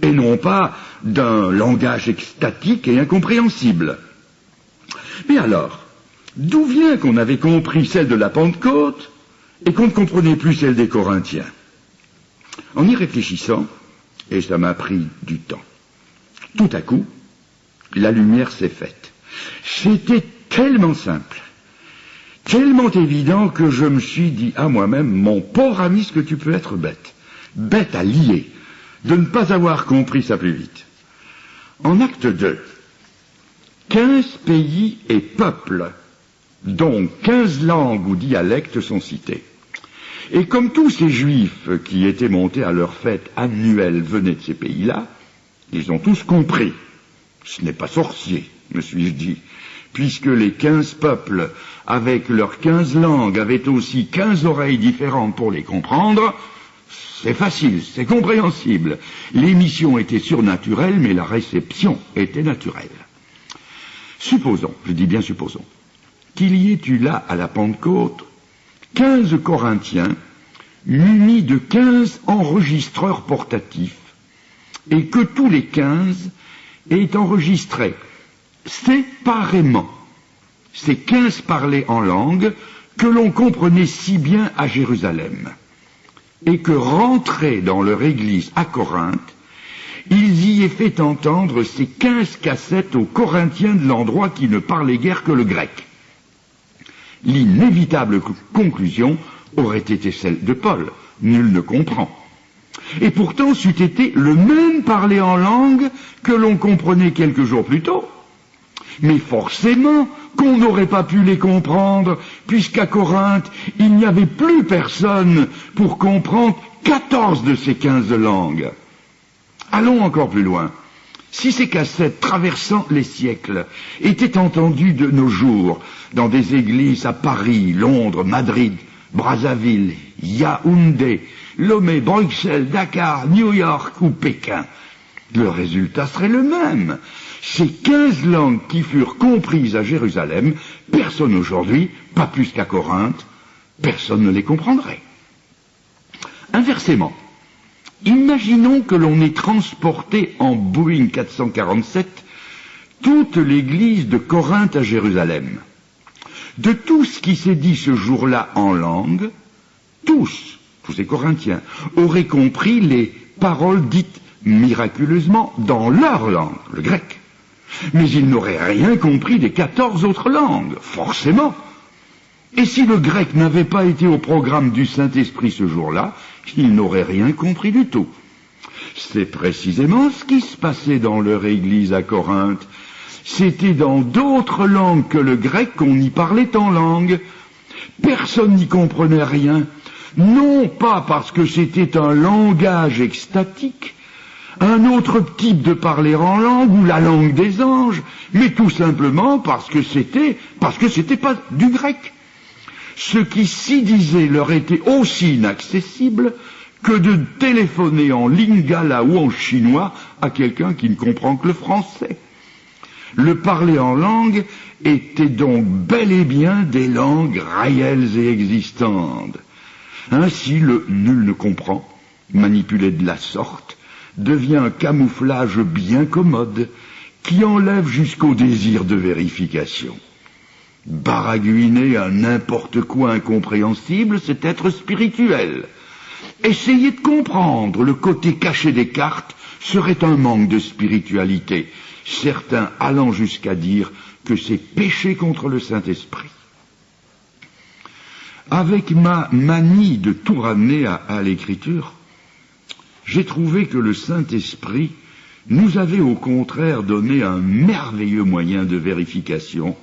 et non pas d'un langage extatique et incompréhensible. Mais alors, d'où vient qu'on avait compris celle de la Pentecôte et qu'on ne comprenait plus celle des Corinthiens? En y réfléchissant, et ça m'a pris du temps, tout à coup, la lumière s'est faite. C'était tellement simple, tellement évident que je me suis dit à moi-même, mon pauvre ami, ce que tu peux être bête à lier de ne pas avoir compris ça plus vite. En acte 2, 15 pays et peuples, dont 15 langues ou dialectes sont cités. Et comme tous ces juifs qui étaient montés à leur fête annuelle venaient de ces pays-là, ils ont tous compris. Ce n'est pas sorcier, me suis-je dit, puisque les 15 peuples, avec leurs 15 langues, avaient aussi 15 oreilles différentes pour les comprendre. C'est facile, c'est compréhensible. L'émission était surnaturelle, mais la réception était naturelle. Supposons, je dis bien supposons, qu'il y ait eu là, à la Pentecôte, 15 Corinthiens munis de 15 enregistreurs portatifs, et que tous les 15 aient enregistré séparément ces 15 parlés en langue que l'on comprenait si bien à Jérusalem, et que rentrés dans leur église à Corinthe, ils y aient fait entendre ces 15 cassettes aux Corinthiens de l'endroit qui ne parlaient guère que le grec. L'inévitable conclusion aurait été celle de Paul, nul ne comprend. Et pourtant c'eût été le même parler en langue que l'on comprenait quelques jours plus tôt. Mais forcément qu'on n'aurait pas pu les comprendre, puisqu'à Corinthe, il n'y avait plus personne pour comprendre 14 de ces 15 langues. Allons encore plus loin. Si ces cassettes traversant les siècles étaient entendues de nos jours dans des églises à Paris, Londres, Madrid, Brazzaville, Yaoundé, Lomé, Bruxelles, Dakar, New York ou Pékin, le résultat serait le même. Ces 15 langues qui furent comprises à Jérusalem, personne aujourd'hui, pas plus qu'à Corinthe, personne ne les comprendrait. Inversement, imaginons que l'on ait transporté en Boeing 447 toute l'église de Corinthe à Jérusalem. De tout ce qui s'est dit ce jour-là en langue, tous ces Corinthiens, auraient compris les paroles dites miraculeusement dans leur langue, le grec. Mais ils n'auraient rien compris des 14 autres langues, forcément. Et si le grec n'avait pas été au programme du Saint-Esprit ce jour-là, ils n'auraient rien compris du tout. C'est précisément ce qui se passait dans leur église à Corinthe. C'était dans d'autres langues que le grec qu'on y parlait en langue. Personne n'y comprenait rien, non pas parce que c'était un langage extatique, un autre type de parler en langue ou la langue des anges, mais tout simplement parce que c'était pas du grec. Ce qui s'y disait leur était aussi inaccessible que de téléphoner en lingala ou en chinois à quelqu'un qui ne comprend que le français. Le parler en langue était donc bel et bien des langues réelles et existantes. Ainsi, le nul ne comprend, manipulé de la sorte, devient un camouflage bien commode qui enlève jusqu'au désir de vérification. Baragouiner à n'importe quoi incompréhensible, c'est être spirituel. Essayer de comprendre le côté caché des cartes serait un manque de spiritualité, certains allant jusqu'à dire que c'est pécher contre le Saint-Esprit. Avec ma manie de tout ramener à l'écriture, j'ai trouvé que le Saint-Esprit nous avait au contraire donné un merveilleux moyen de vérification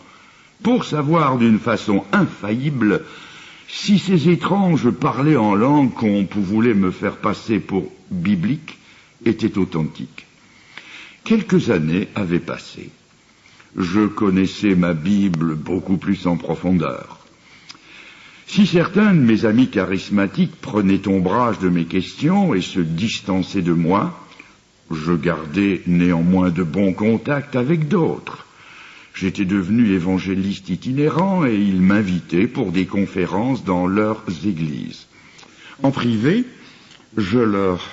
pour savoir d'une façon infaillible si ces étranges parlers en langue qu'on voulait me faire passer pour bibliques étaient authentiques. Quelques années avaient passé. Je connaissais ma Bible beaucoup plus en profondeur. Si certains de mes amis charismatiques prenaient ombrage de mes questions et se distançaient de moi, je gardais néanmoins de bons contacts avec d'autres. J'étais devenu évangéliste itinérant et ils m'invitaient pour des conférences dans leurs églises. En privé, je leur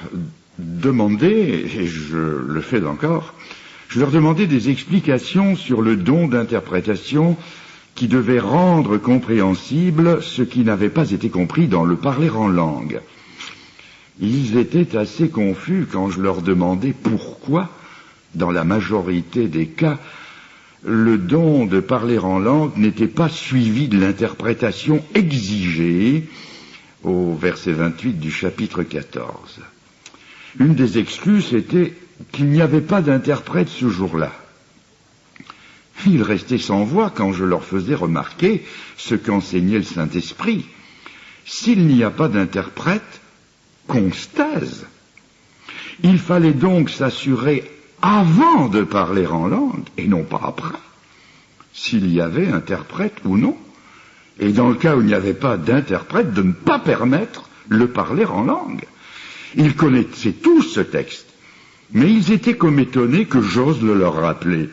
demandais, et je le fais encore, je leur demandais des explications sur le don d'interprétation qui devait rendre compréhensible ce qui n'avait pas été compris dans le parler en langue. Ils étaient assez confus quand je leur demandais pourquoi, dans la majorité des cas, le don de parler en langue n'était pas suivi de l'interprétation exigée au verset 28 du chapitre 14. Une des excuses était qu'il n'y avait pas d'interprète ce jour-là. Ils restaient sans voix quand je leur faisais remarquer ce qu'enseignait le Saint-Esprit. S'il n'y a pas d'interprète, qu'on se taise. Il fallait donc s'assurer avant de parler en langue, et non pas après, s'il y avait interprète ou non. Et dans le cas où il n'y avait pas d'interprète, de ne pas permettre le parler en langue. Ils connaissaient tous ce texte, mais ils étaient comme étonnés que j'ose le leur rappeler.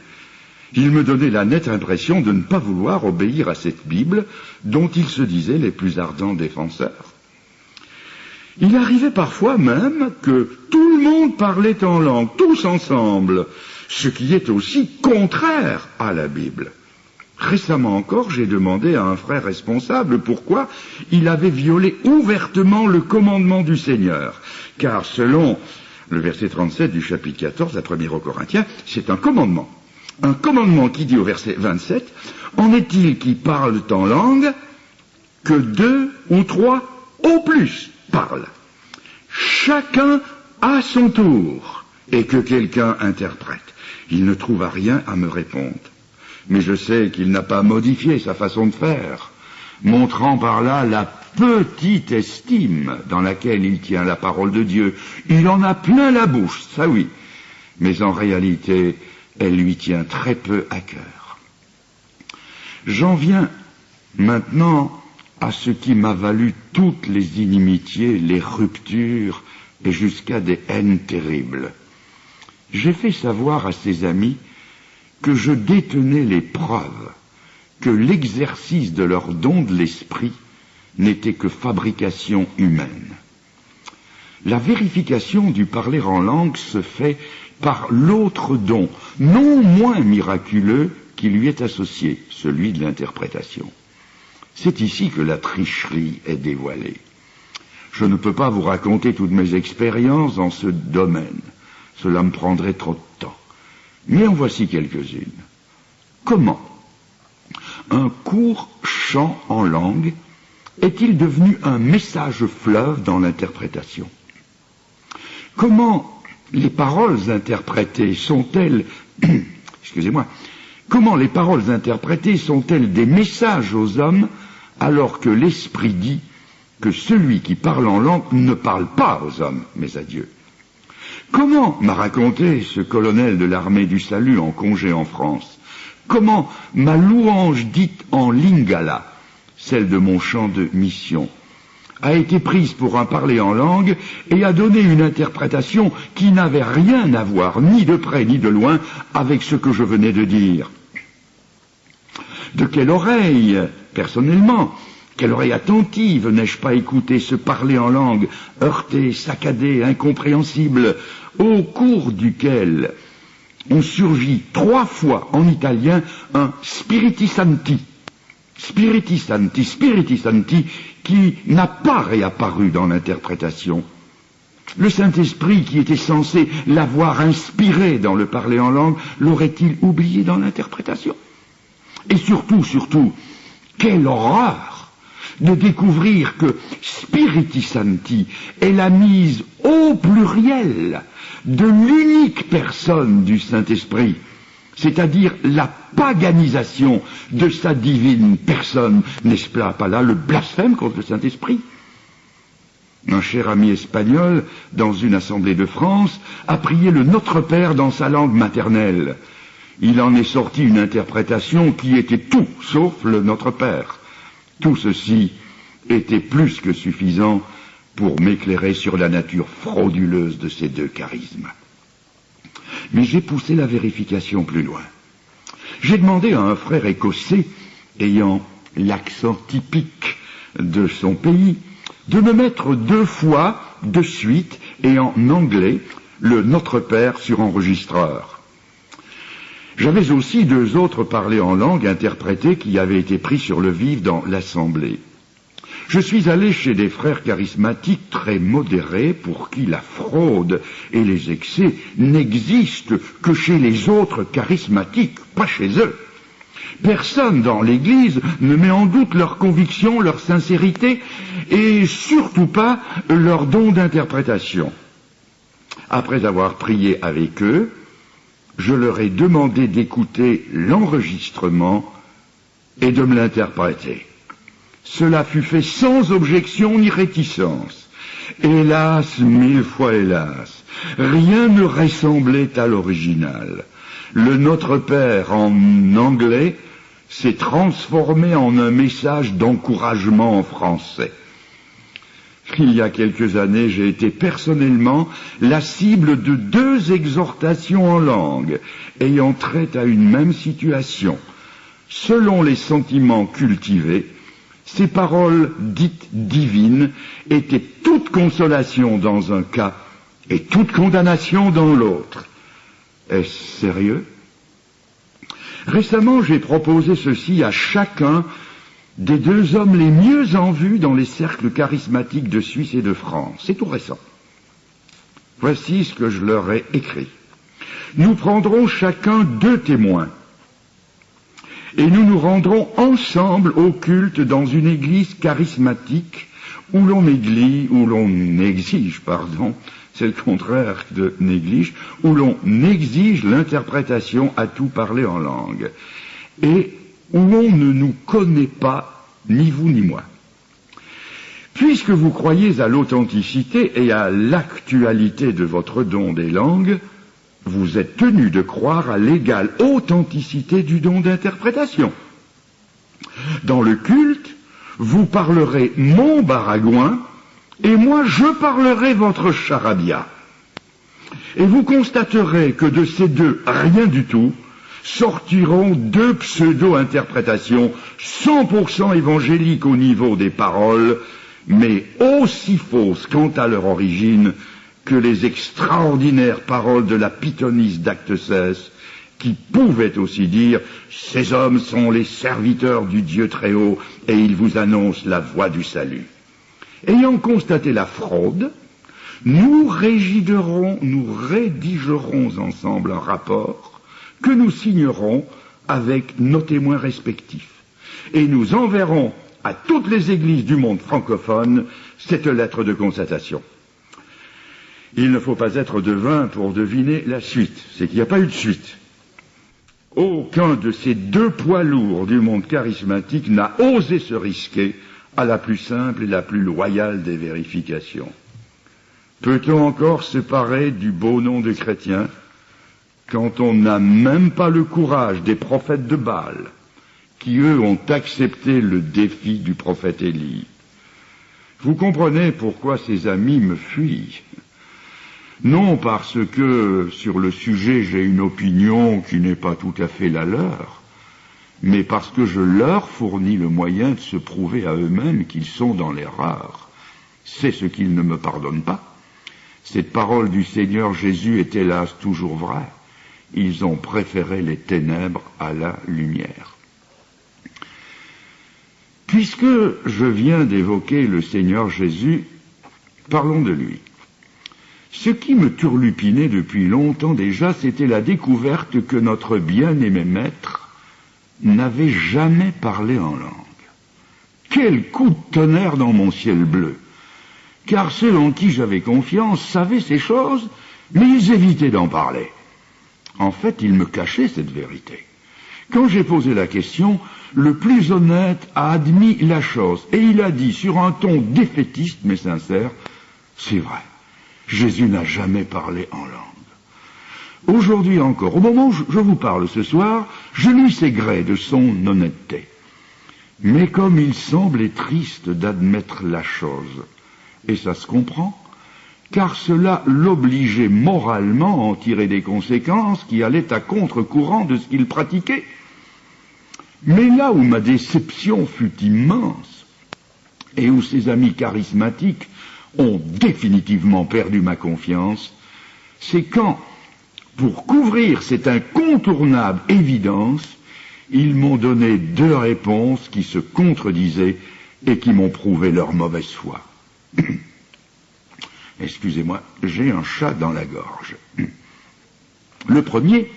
Ils me donnaient la nette impression de ne pas vouloir obéir à cette Bible dont ils se disaient les plus ardents défenseurs. Il arrivait parfois même que tout le monde parlait en langue, tous ensemble, ce qui est aussi contraire à la Bible. Récemment encore, j'ai demandé à un frère responsable pourquoi il avait violé ouvertement le commandement du Seigneur. Car selon le verset 37 du chapitre 14, la première aux Corinthiens, c'est un commandement. Un commandement qui dit au verset 27, « En est-il qui parlent en langue que 2 ou 3 au plus parlent, chacun à son tour, et que quelqu'un interprète. » Il ne trouva rien à me répondre. Mais je sais qu'il n'a pas modifié sa façon de faire, montrant par là la petite estime dans laquelle il tient la parole de Dieu. Il en a plein la bouche, ça oui, mais en réalité, elle lui tient très peu à cœur. J'en viens maintenant à ce qui m'a valu toutes les inimitiés, les ruptures et jusqu'à des haines terribles. J'ai fait savoir à ses amis que je détenais les preuves que l'exercice de leur don de l'esprit n'était que fabrication humaine. La vérification du parler en langue se fait par l'autre don, non moins miraculeux, qui lui est associé, celui de l'interprétation. C'est ici que la tricherie est dévoilée. Je ne peux pas vous raconter toutes mes expériences dans ce domaine. Cela me prendrait trop de temps. Mais en voici quelques-unes. Comment un court chant en langue est-il devenu un message fleuve dans l'interprétation? Comment les paroles interprétées sont-elles, comment les paroles interprétées sont-elles des messages aux hommes alors que l'Esprit dit que celui qui parle en langue ne parle pas aux hommes, mais à Dieu? Comment m'a raconté ce colonel de l'armée du salut en congé en France? Comment ma louange dite en lingala, celle de mon chant de mission, a été prise pour un parler en langue et a donné une interprétation qui n'avait rien à voir, ni de près ni de loin, avec ce que je venais de dire? De quelle oreille, personnellement, quelle oreille attentive n'ai-je pas écouté ce parler en langue, heurté, saccadé, incompréhensible, au cours duquel on surgit 3 fois en italien un spiriti santi, qui n'a pas réapparu dans l'interprétation. Le Saint-Esprit, qui était censé l'avoir inspiré dans le parler en langue, l'aurait-il oublié dans l'interprétation? Et surtout, quelle horreur de découvrir que Spiriti Santi est la mise au pluriel de l'unique personne du Saint-Esprit, c'est-à-dire la paganisation de sa divine personne. N'est-ce pas là le blasphème contre le Saint-Esprit? Un cher ami espagnol, dans une assemblée de France, a prié le Notre Père dans sa langue maternelle. Il en est sorti une interprétation qui était tout sauf le Notre Père. Tout ceci était plus que suffisant pour m'éclairer sur la nature frauduleuse de ces 2 charismes. Mais j'ai poussé la vérification plus loin. J'ai demandé à un frère écossais, ayant l'accent typique de son pays, de me mettre 2 fois de suite et en anglais le Notre Père sur enregistreur. J'avais aussi 2 autres parlers en langue interprétés qui avaient été pris sur le vif dans l'assemblée. Je suis allé chez des frères charismatiques très modérés pour qui la fraude et les excès n'existent que chez les autres charismatiques, pas chez eux. Personne dans l'Église ne met en doute leur conviction, leur sincérité et surtout pas leur don d'interprétation. Après avoir prié avec eux, je leur ai demandé d'écouter l'enregistrement et de me l'interpréter. Cela fut fait sans objection ni réticence. Hélas, 1000 fois hélas, rien ne ressemblait à l'original. Le Notre Père en anglais s'est transformé en un message d'encouragement en français. Il y a quelques années, j'ai été personnellement la cible de 2 exhortations en langue, ayant trait à une même situation. Selon les sentiments cultivés, ces paroles dites divines étaient toute consolation dans un cas et toute condamnation dans l'autre. Est-ce sérieux? Récemment, j'ai proposé ceci à chacun des 2 hommes les mieux en vue dans les cercles charismatiques de Suisse et de France. C'est tout récent. Voici ce que je leur ai écrit. Nous prendrons chacun 2 témoins et nous nous rendrons ensemble au culte dans une église charismatique où l'on exige, c'est le contraire de néglige, où l'on exige l'interprétation à tout parler en langue, et où on ne nous connaît pas, ni vous ni moi. Puisque vous croyez à l'authenticité et à l'actualité de votre don des langues, vous êtes tenu de croire à l'égale authenticité du don d'interprétation. Dans le culte, vous parlerez mon baragouin, et moi je parlerai votre charabia. Et vous constaterez que de ces 2, rien du tout, sortiront 2 pseudo-interprétations 100% évangéliques au niveau des paroles, mais aussi fausses quant à leur origine que les extraordinaires paroles de la pythonisse d'Acte 16, qui pouvaient aussi dire « Ces hommes sont les serviteurs du Dieu Très-Haut et ils vous annoncent la voie du salut ». Ayant constaté la fraude, nous rédigerons ensemble un rapport que nous signerons avec nos témoins respectifs. Et nous enverrons à toutes les églises du monde francophone cette lettre de constatation. Il ne faut pas être devin pour deviner la suite. C'est qu'il n'y a pas eu de suite. Aucun de ces 2 poids lourds du monde charismatique n'a osé se risquer à la plus simple et la plus loyale des vérifications. Peut-on encore se parer du beau nom de chrétien quand on n'a même pas le courage des prophètes de Baal, qui eux ont accepté le défi du prophète Élie? Vous comprenez pourquoi ces amis me fuient. Non parce que sur le sujet j'ai une opinion qui n'est pas tout à fait la leur, mais parce que je leur fournis le moyen de se prouver à eux-mêmes qu'ils sont dans l'erreur. C'est ce qu'ils ne me pardonnent pas. Cette parole du Seigneur Jésus est hélas toujours vraie. Ils ont préféré les ténèbres à la lumière. Puisque je viens d'évoquer le Seigneur Jésus, parlons de lui. Ce qui me turlupinait depuis longtemps déjà, c'était la découverte que notre bien-aimé maître n'avait jamais parlé en langue. Quel coup de tonnerre dans mon ciel bleu! Car ceux en qui j'avais confiance savaient ces choses, mais ils évitaient d'en parler. En fait, ils me cachaient cette vérité. Quand j'ai posé la question, le plus honnête a admis la chose, et il a dit sur un ton défaitiste mais sincère, « C'est vrai, Jésus n'a jamais parlé en langue. » Aujourd'hui encore, au moment où je vous parle ce soir, je lui sais gré de son honnêteté. Mais comme il semblait triste d'admettre la chose, et ça se comprend, car cela l'obligeait moralement à en tirer des conséquences qui allaient à contre-courant de ce qu'il pratiquait. Mais là où ma déception fut immense, et où ses amis charismatiques ont définitivement perdu ma confiance, c'est quand, pour couvrir cette incontournable évidence, ils m'ont donné 2 réponses qui se contredisaient et qui m'ont prouvé leur mauvaise foi. Excusez-moi, j'ai un chat dans la gorge. Le premier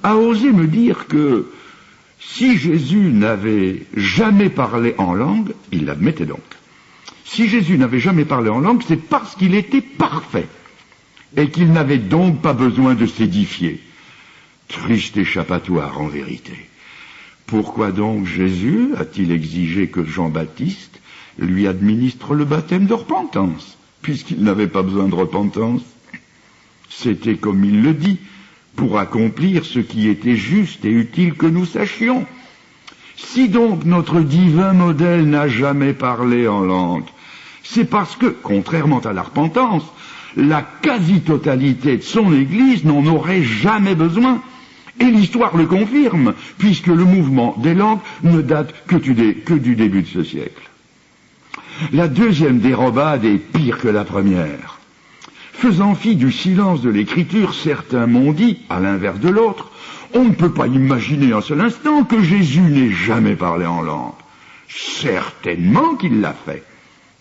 a osé me dire que si Jésus n'avait jamais parlé en langue, il l'admettait donc, si Jésus n'avait jamais parlé en langue, c'est parce qu'il était parfait. et qu'il n'avait donc pas besoin de s'édifier. Triste échappatoire en vérité. Pourquoi donc Jésus a-t-il exigé que Jean-Baptiste lui administre le baptême de repentance, puisqu'il n'avait pas besoin de repentance? C'était, comme il le dit, pour accomplir ce qui était juste et utile que nous sachions. Si donc notre divin modèle n'a jamais parlé en langue, c'est parce que, contrairement à la repentance, la quasi-totalité de son Église n'en aurait jamais besoin. Et l'histoire le confirme, puisque le mouvement des langues ne date que du début de ce siècle. La deuxième dérobade est pire que la première. Faisant fi du silence de l'Écriture, certains m'ont dit, à l'inverse de l'autre, on ne peut pas imaginer un seul instant que Jésus n'ait jamais parlé en langue. Certainement qu'il l'a fait,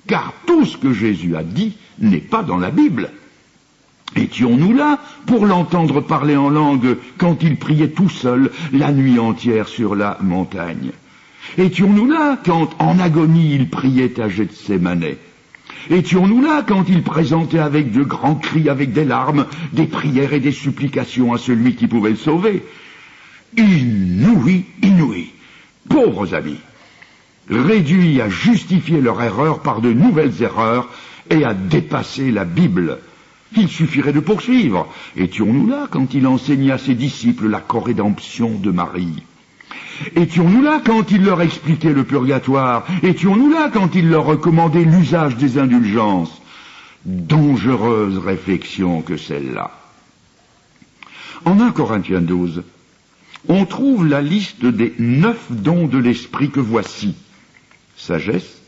car tout ce que Jésus a dit n'est pas dans la Bible. Étions-nous là pour l'entendre parler en langue quand il priait tout seul la nuit entière sur la montagne? Étions-nous là quand en agonie il priait à Gethsémane? Étions-nous là quand il présentait avec de grands cris, avec des larmes, des prières et des supplications à celui qui pouvait le sauver? Inouï, inouï, pauvres amis, réduits à justifier leur erreur par de nouvelles erreurs et à dépasser la Bible. Il suffirait de poursuivre. Étions-nous là quand il enseignait à ses disciples la corédemption de Marie? Étions-nous là quand il leur expliquait le purgatoire? Étions-nous là quand il leur recommandait l'usage des indulgences? Dangereuse réflexion que celle-là. En 1 Corinthiens 12, on trouve la liste des 9 dons de l'esprit que voici: sagesse,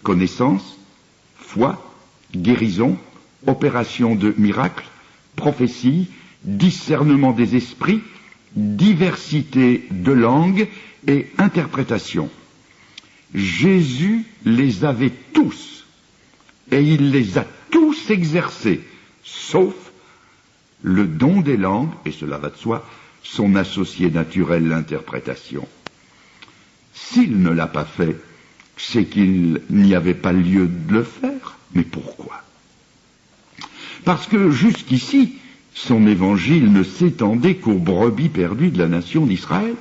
connaissance, foi, guérison, opération de miracles, prophétie, discernement des esprits, diversité de langues et interprétation. Jésus les avait tous, et il les a tous exercés, sauf le don des langues, et cela va de soi, son associé naturel, l'interprétation. S'il ne l'a pas fait, c'est qu'il n'y avait pas lieu de le faire. Mais pourquoi? Parce que jusqu'ici, son évangile ne s'étendait qu'aux brebis perdues de la nation d'Israël.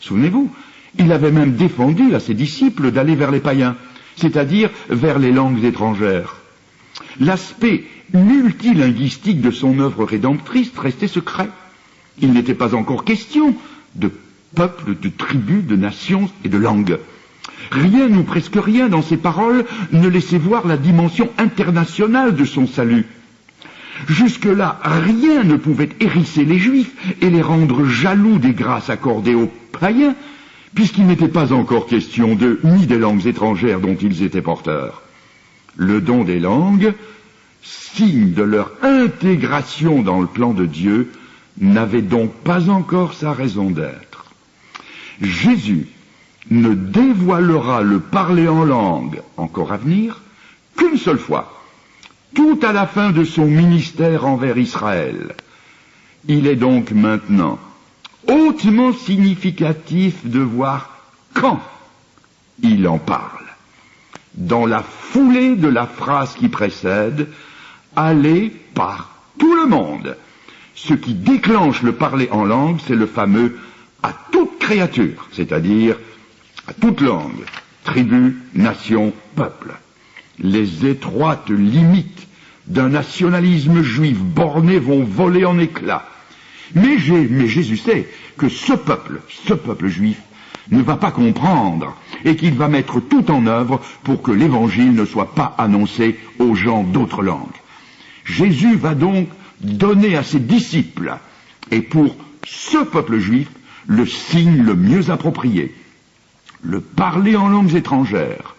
Souvenez-vous, il avait même défendu à ses disciples d'aller vers les païens, c'est-à-dire vers les langues étrangères. L'aspect multilinguistique de son œuvre rédemptrice restait secret. Il n'était pas encore question de peuples, de tribus, de nations et de langues. Rien ou presque rien dans ses paroles ne laissait voir la dimension internationale de son salut. Jusque-là, rien ne pouvait hérisser les Juifs et les rendre jaloux des grâces accordées aux païens, puisqu'il n'était pas encore question d'eux ni des langues étrangères dont ils étaient porteurs. Le don des langues, signe de leur intégration dans le plan de Dieu, n'avait donc pas encore sa raison d'être. Jésus ne dévoilera le parler en langue, encore à venir, qu'une seule fois, tout à la fin de son ministère envers Israël. Il est donc maintenant hautement significatif de voir quand il en parle. Dans la foulée de la phrase qui précède, aller par tout le monde. Ce qui déclenche le parler en langue, c'est le fameux « à toute créature », c'est-à-dire à toute langue, tribu, nation, peuple. Les étroites limites d'un nationalisme juif borné vont voler en éclats. Mais Jésus sait que ce peuple juif, ne va pas comprendre et qu'il va mettre tout en œuvre pour que l'évangile ne soit pas annoncé aux gens d'autres langues. Jésus va donc donner à ses disciples, et pour ce peuple juif, le signe le mieux approprié, le parler en langues étrangères,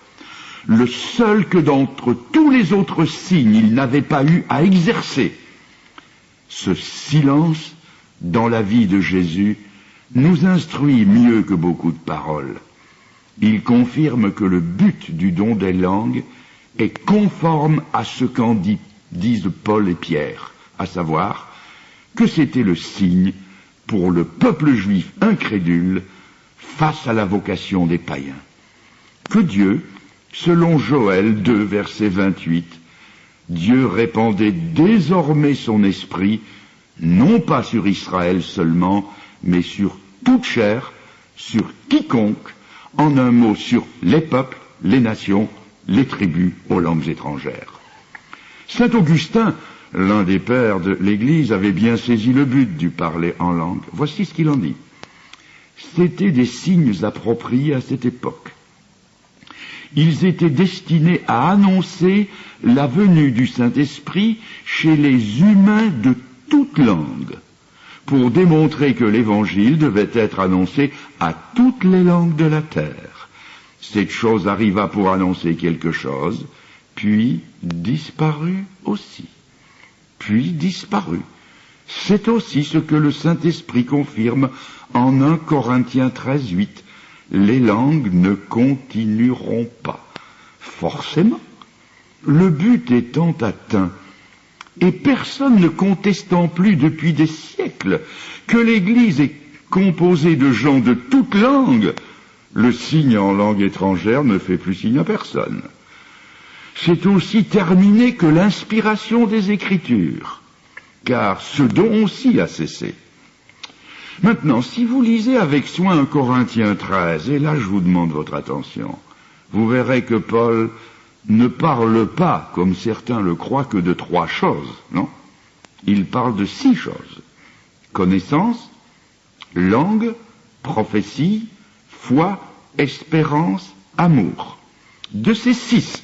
le seul que d'entre tous les autres signes il n'avait pas eu à exercer. Ce silence dans la vie de Jésus nous instruit mieux que beaucoup de paroles. Il confirme que le but du don des langues est conforme à ce qu'en disent Paul et Pierre, à savoir que c'était le signe pour le peuple juif incrédule face à la vocation des païens. Que Dieu, selon Joël 2, verset 28, Dieu répandait désormais son esprit, non pas sur Israël seulement, mais sur toute chair, sur quiconque, en un mot sur les peuples, les nations, les tribus aux langues étrangères. Saint Augustin, l'un des pères de l'Église, avait bien saisi le but du parler en langue. Voici ce qu'il en dit. C'étaient des signes appropriés à cette époque. Ils étaient destinés à annoncer la venue du Saint-Esprit chez les humains de toute langue, pour démontrer que l'Évangile devait être annoncé à toutes les langues de la terre. Cette chose arriva pour annoncer quelque chose, puis disparut aussi. Puis disparut. C'est aussi ce que le Saint-Esprit confirme en 1 Corinthiens 13:8. Les langues ne continueront pas. Forcément, le but étant atteint, et personne ne contestant plus depuis des siècles que l'Église est composée de gens de toutes langues, le signe en langue étrangère ne fait plus signe à personne. C'est aussi terminé que l'inspiration des Écritures, car ce don aussi a cessé. Maintenant, si vous lisez avec soin 1 Corinthiens 13, et là je vous demande votre attention, vous verrez que Paul ne parle pas, comme certains le croient, que de 3 choses, non? Il parle de 6 choses. Connaissance, langue, prophétie, foi, espérance, amour. De ces 6,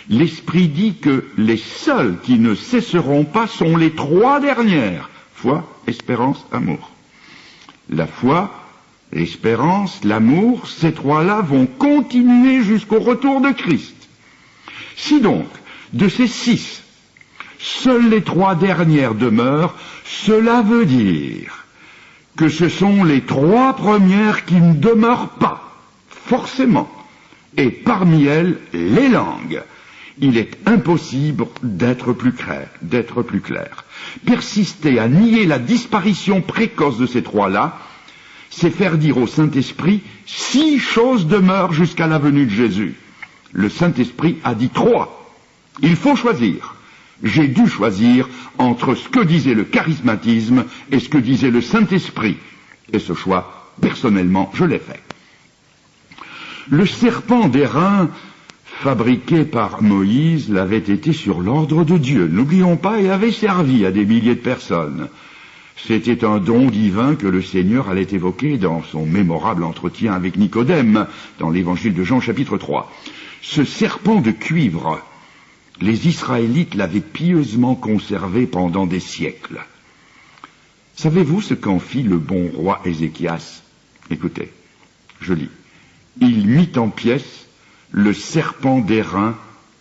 l'Esprit dit que les seules qui ne cesseront pas sont les 3 dernières. Foi, espérance, amour. La foi, l'espérance, l'amour, ces 3-là vont continuer jusqu'au retour de Christ. Si donc, de ces 6, seules les 3 dernières demeurent, cela veut dire que ce sont les 3 premières qui ne demeurent pas, forcément, et parmi elles, les langues. Il est impossible d'être plus clair. Persister à nier la disparition précoce de ces 3-là, c'est faire dire au Saint-Esprit, 6 choses demeurent jusqu'à la venue de Jésus. Le Saint-Esprit a dit 3. Il faut choisir. J'ai dû choisir entre ce que disait le charismatisme et ce que disait le Saint-Esprit. Et ce choix, personnellement, je l'ai fait. Le serpent d'airain fabriqué par Moïse l'avait été sur l'ordre de Dieu, n'oublions pas, et avait servi à des milliers de personnes. C'était un don divin que le Seigneur allait évoquer dans son mémorable entretien avec Nicodème, dans l'évangile de Jean chapitre 3. Ce serpent de cuivre, les Israélites l'avaient pieusement conservé pendant des siècles. Savez-vous ce qu'en fit le bon roi Ézéchias? Écoutez, je lis. Il mit en pièces le serpent d'airain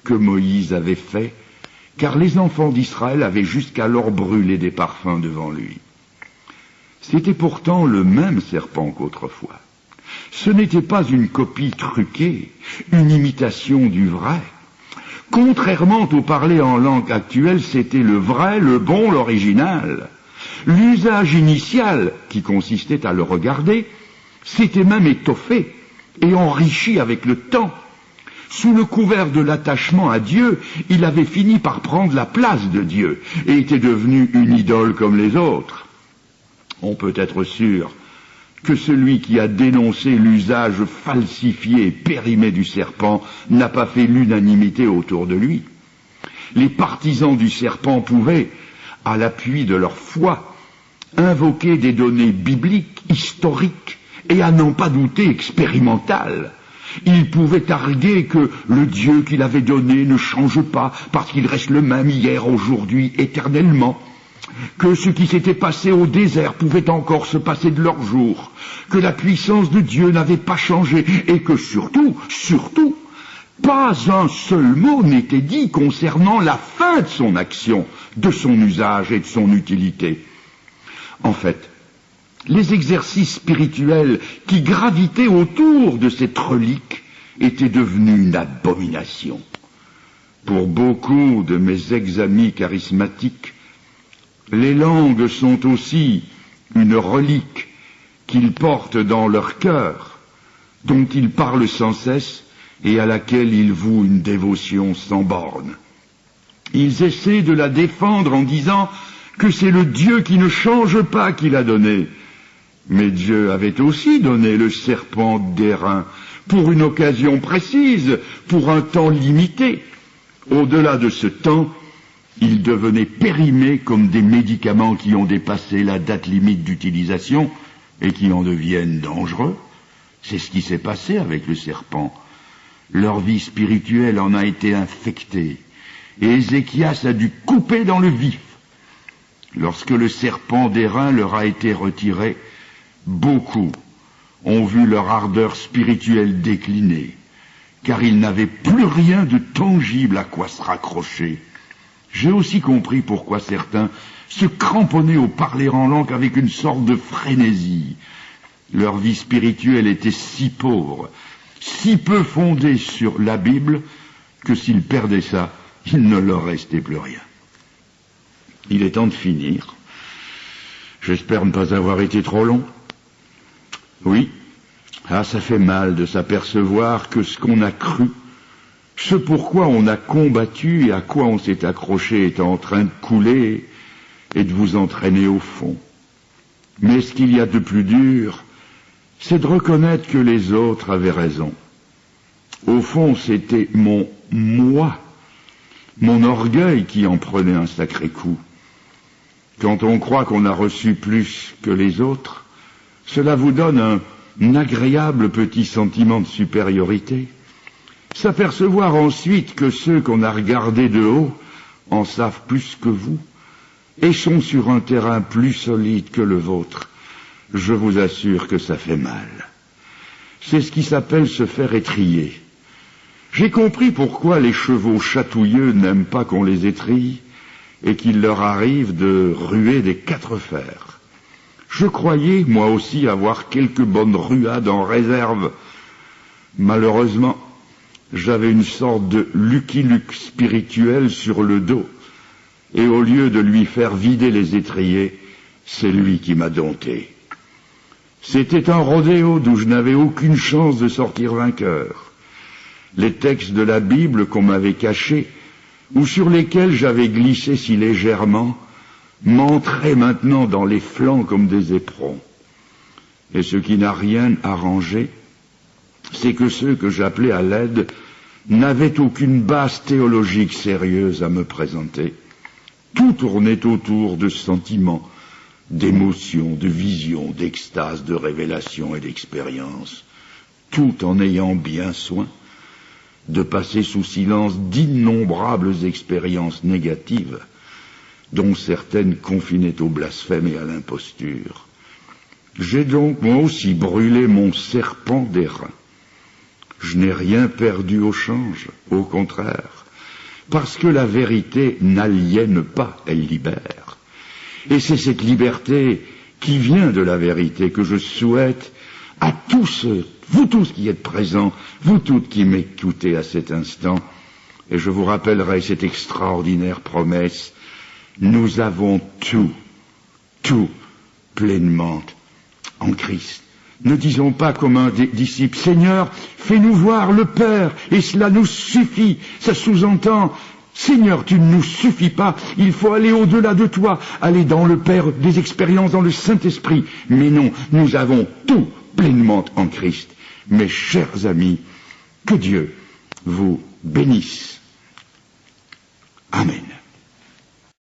que Moïse avait fait, car les enfants d'Israël avaient jusqu'alors brûlé des parfums devant lui. C'était pourtant le même serpent qu'autrefois. Ce n'était pas une copie truquée, une imitation du vrai. Contrairement au parler en langue actuelle, c'était le vrai, le bon, l'original. L'usage initial, qui consistait à le regarder, s'était même étoffé et enrichi avec le temps. Sous le couvert de l'attachement à Dieu, il avait fini par prendre la place de Dieu et était devenu une idole comme les autres. On peut être sûr que celui qui a dénoncé l'usage falsifié et périmé du serpent n'a pas fait l'unanimité autour de lui. Les partisans du serpent pouvaient, à l'appui de leur foi, invoquer des données bibliques, historiques et à n'en pas douter expérimentales. Il pouvait arguer que le Dieu qu'il avait donné ne change pas parce qu'il reste le même hier, aujourd'hui, éternellement. Que ce qui s'était passé au désert pouvait encore se passer de leur jour. Que la puissance de Dieu n'avait pas changé et que surtout, pas un seul mot n'était dit concernant la fin de son action, de son usage et de son utilité. En fait, les exercices spirituels qui gravitaient autour de cette relique étaient devenus une abomination. Pour beaucoup de mes ex-amis charismatiques, les langues sont aussi une relique qu'ils portent dans leur cœur, dont ils parlent sans cesse et à laquelle ils vouent une dévotion sans borne. Ils essaient de la défendre en disant que c'est le Dieu qui ne change pas qui l'a donné. Mais Dieu avait aussi donné le serpent d'airain pour une occasion précise, pour un temps limité. Au-delà de ce temps, ils devenaient périmés comme des médicaments qui ont dépassé la date limite d'utilisation et qui en deviennent dangereux. C'est ce qui s'est passé avec le serpent. Leur vie spirituelle en a été infectée, et Ézéchias a dû couper dans le vif. Lorsque le serpent d'airain leur a été retiré, beaucoup ont vu leur ardeur spirituelle décliner, car ils n'avaient plus rien de tangible à quoi se raccrocher. J'ai aussi compris pourquoi certains se cramponnaient au parler en langue avec une sorte de frénésie. Leur vie spirituelle était si pauvre, si peu fondée sur la Bible, que s'ils perdaient ça, il ne leur restait plus rien. Il est temps de finir. J'espère ne pas avoir été trop long. Oui, ça fait mal de s'apercevoir que ce qu'on a cru, ce pourquoi on a combattu et à quoi on s'est accroché est en train de couler et de vous entraîner au fond. Mais ce qu'il y a de plus dur, c'est de reconnaître que les autres avaient raison. Au fond, c'était mon moi, mon orgueil qui en prenait un sacré coup. Quand on croit qu'on a reçu plus que les autres, cela vous donne un agréable petit sentiment de supériorité. S'apercevoir ensuite que ceux qu'on a regardés de haut en savent plus que vous et sont sur un terrain plus solide que le vôtre, je vous assure que ça fait mal. C'est ce qui s'appelle se faire étriller. J'ai compris pourquoi les chevaux chatouilleux n'aiment pas qu'on les étrille et qu'il leur arrive de ruer des quatre fers. Je croyais, moi aussi, avoir quelques bonnes ruades en réserve. Malheureusement, j'avais une sorte de Lucky Luke spirituel sur le dos, et au lieu de lui faire vider les étriers, c'est lui qui m'a dompté. C'était un rodéo d'où je n'avais aucune chance de sortir vainqueur. Les textes de la Bible qu'on m'avait cachés, ou sur lesquels j'avais glissé si légèrement, m'entraient maintenant dans les flancs comme des éperons. Et ce qui n'a rien arrangé, c'est que ceux que j'appelais à l'aide n'avaient aucune base théologique sérieuse à me présenter. Tout tournait autour de sentiments, d'émotions, de visions, d'extase, de révélations et d'expériences, tout en ayant bien soin de passer sous silence d'innombrables expériences négatives, dont certaines confinaient au blasphème et à l'imposture. J'ai donc moi aussi brûlé mon serpent d'airain. Je n'ai rien perdu au change, au contraire, parce que la vérité n'aliène pas, elle libère. Et c'est cette liberté qui vient de la vérité que je souhaite à tous ceux, vous tous qui êtes présents, vous toutes qui m'écoutez à cet instant, et je vous rappellerai cette extraordinaire promesse: nous avons tout pleinement en Christ. Ne disons pas comme un disciple: Seigneur, fais-nous voir le Père, et cela nous suffit. Ça sous-entend: Seigneur, tu ne nous suffis pas, il faut aller au-delà de toi, aller dans le Père, des expériences dans le Saint-Esprit. Mais non, nous avons tout pleinement en Christ. Mes chers amis, que Dieu vous bénisse. Amen.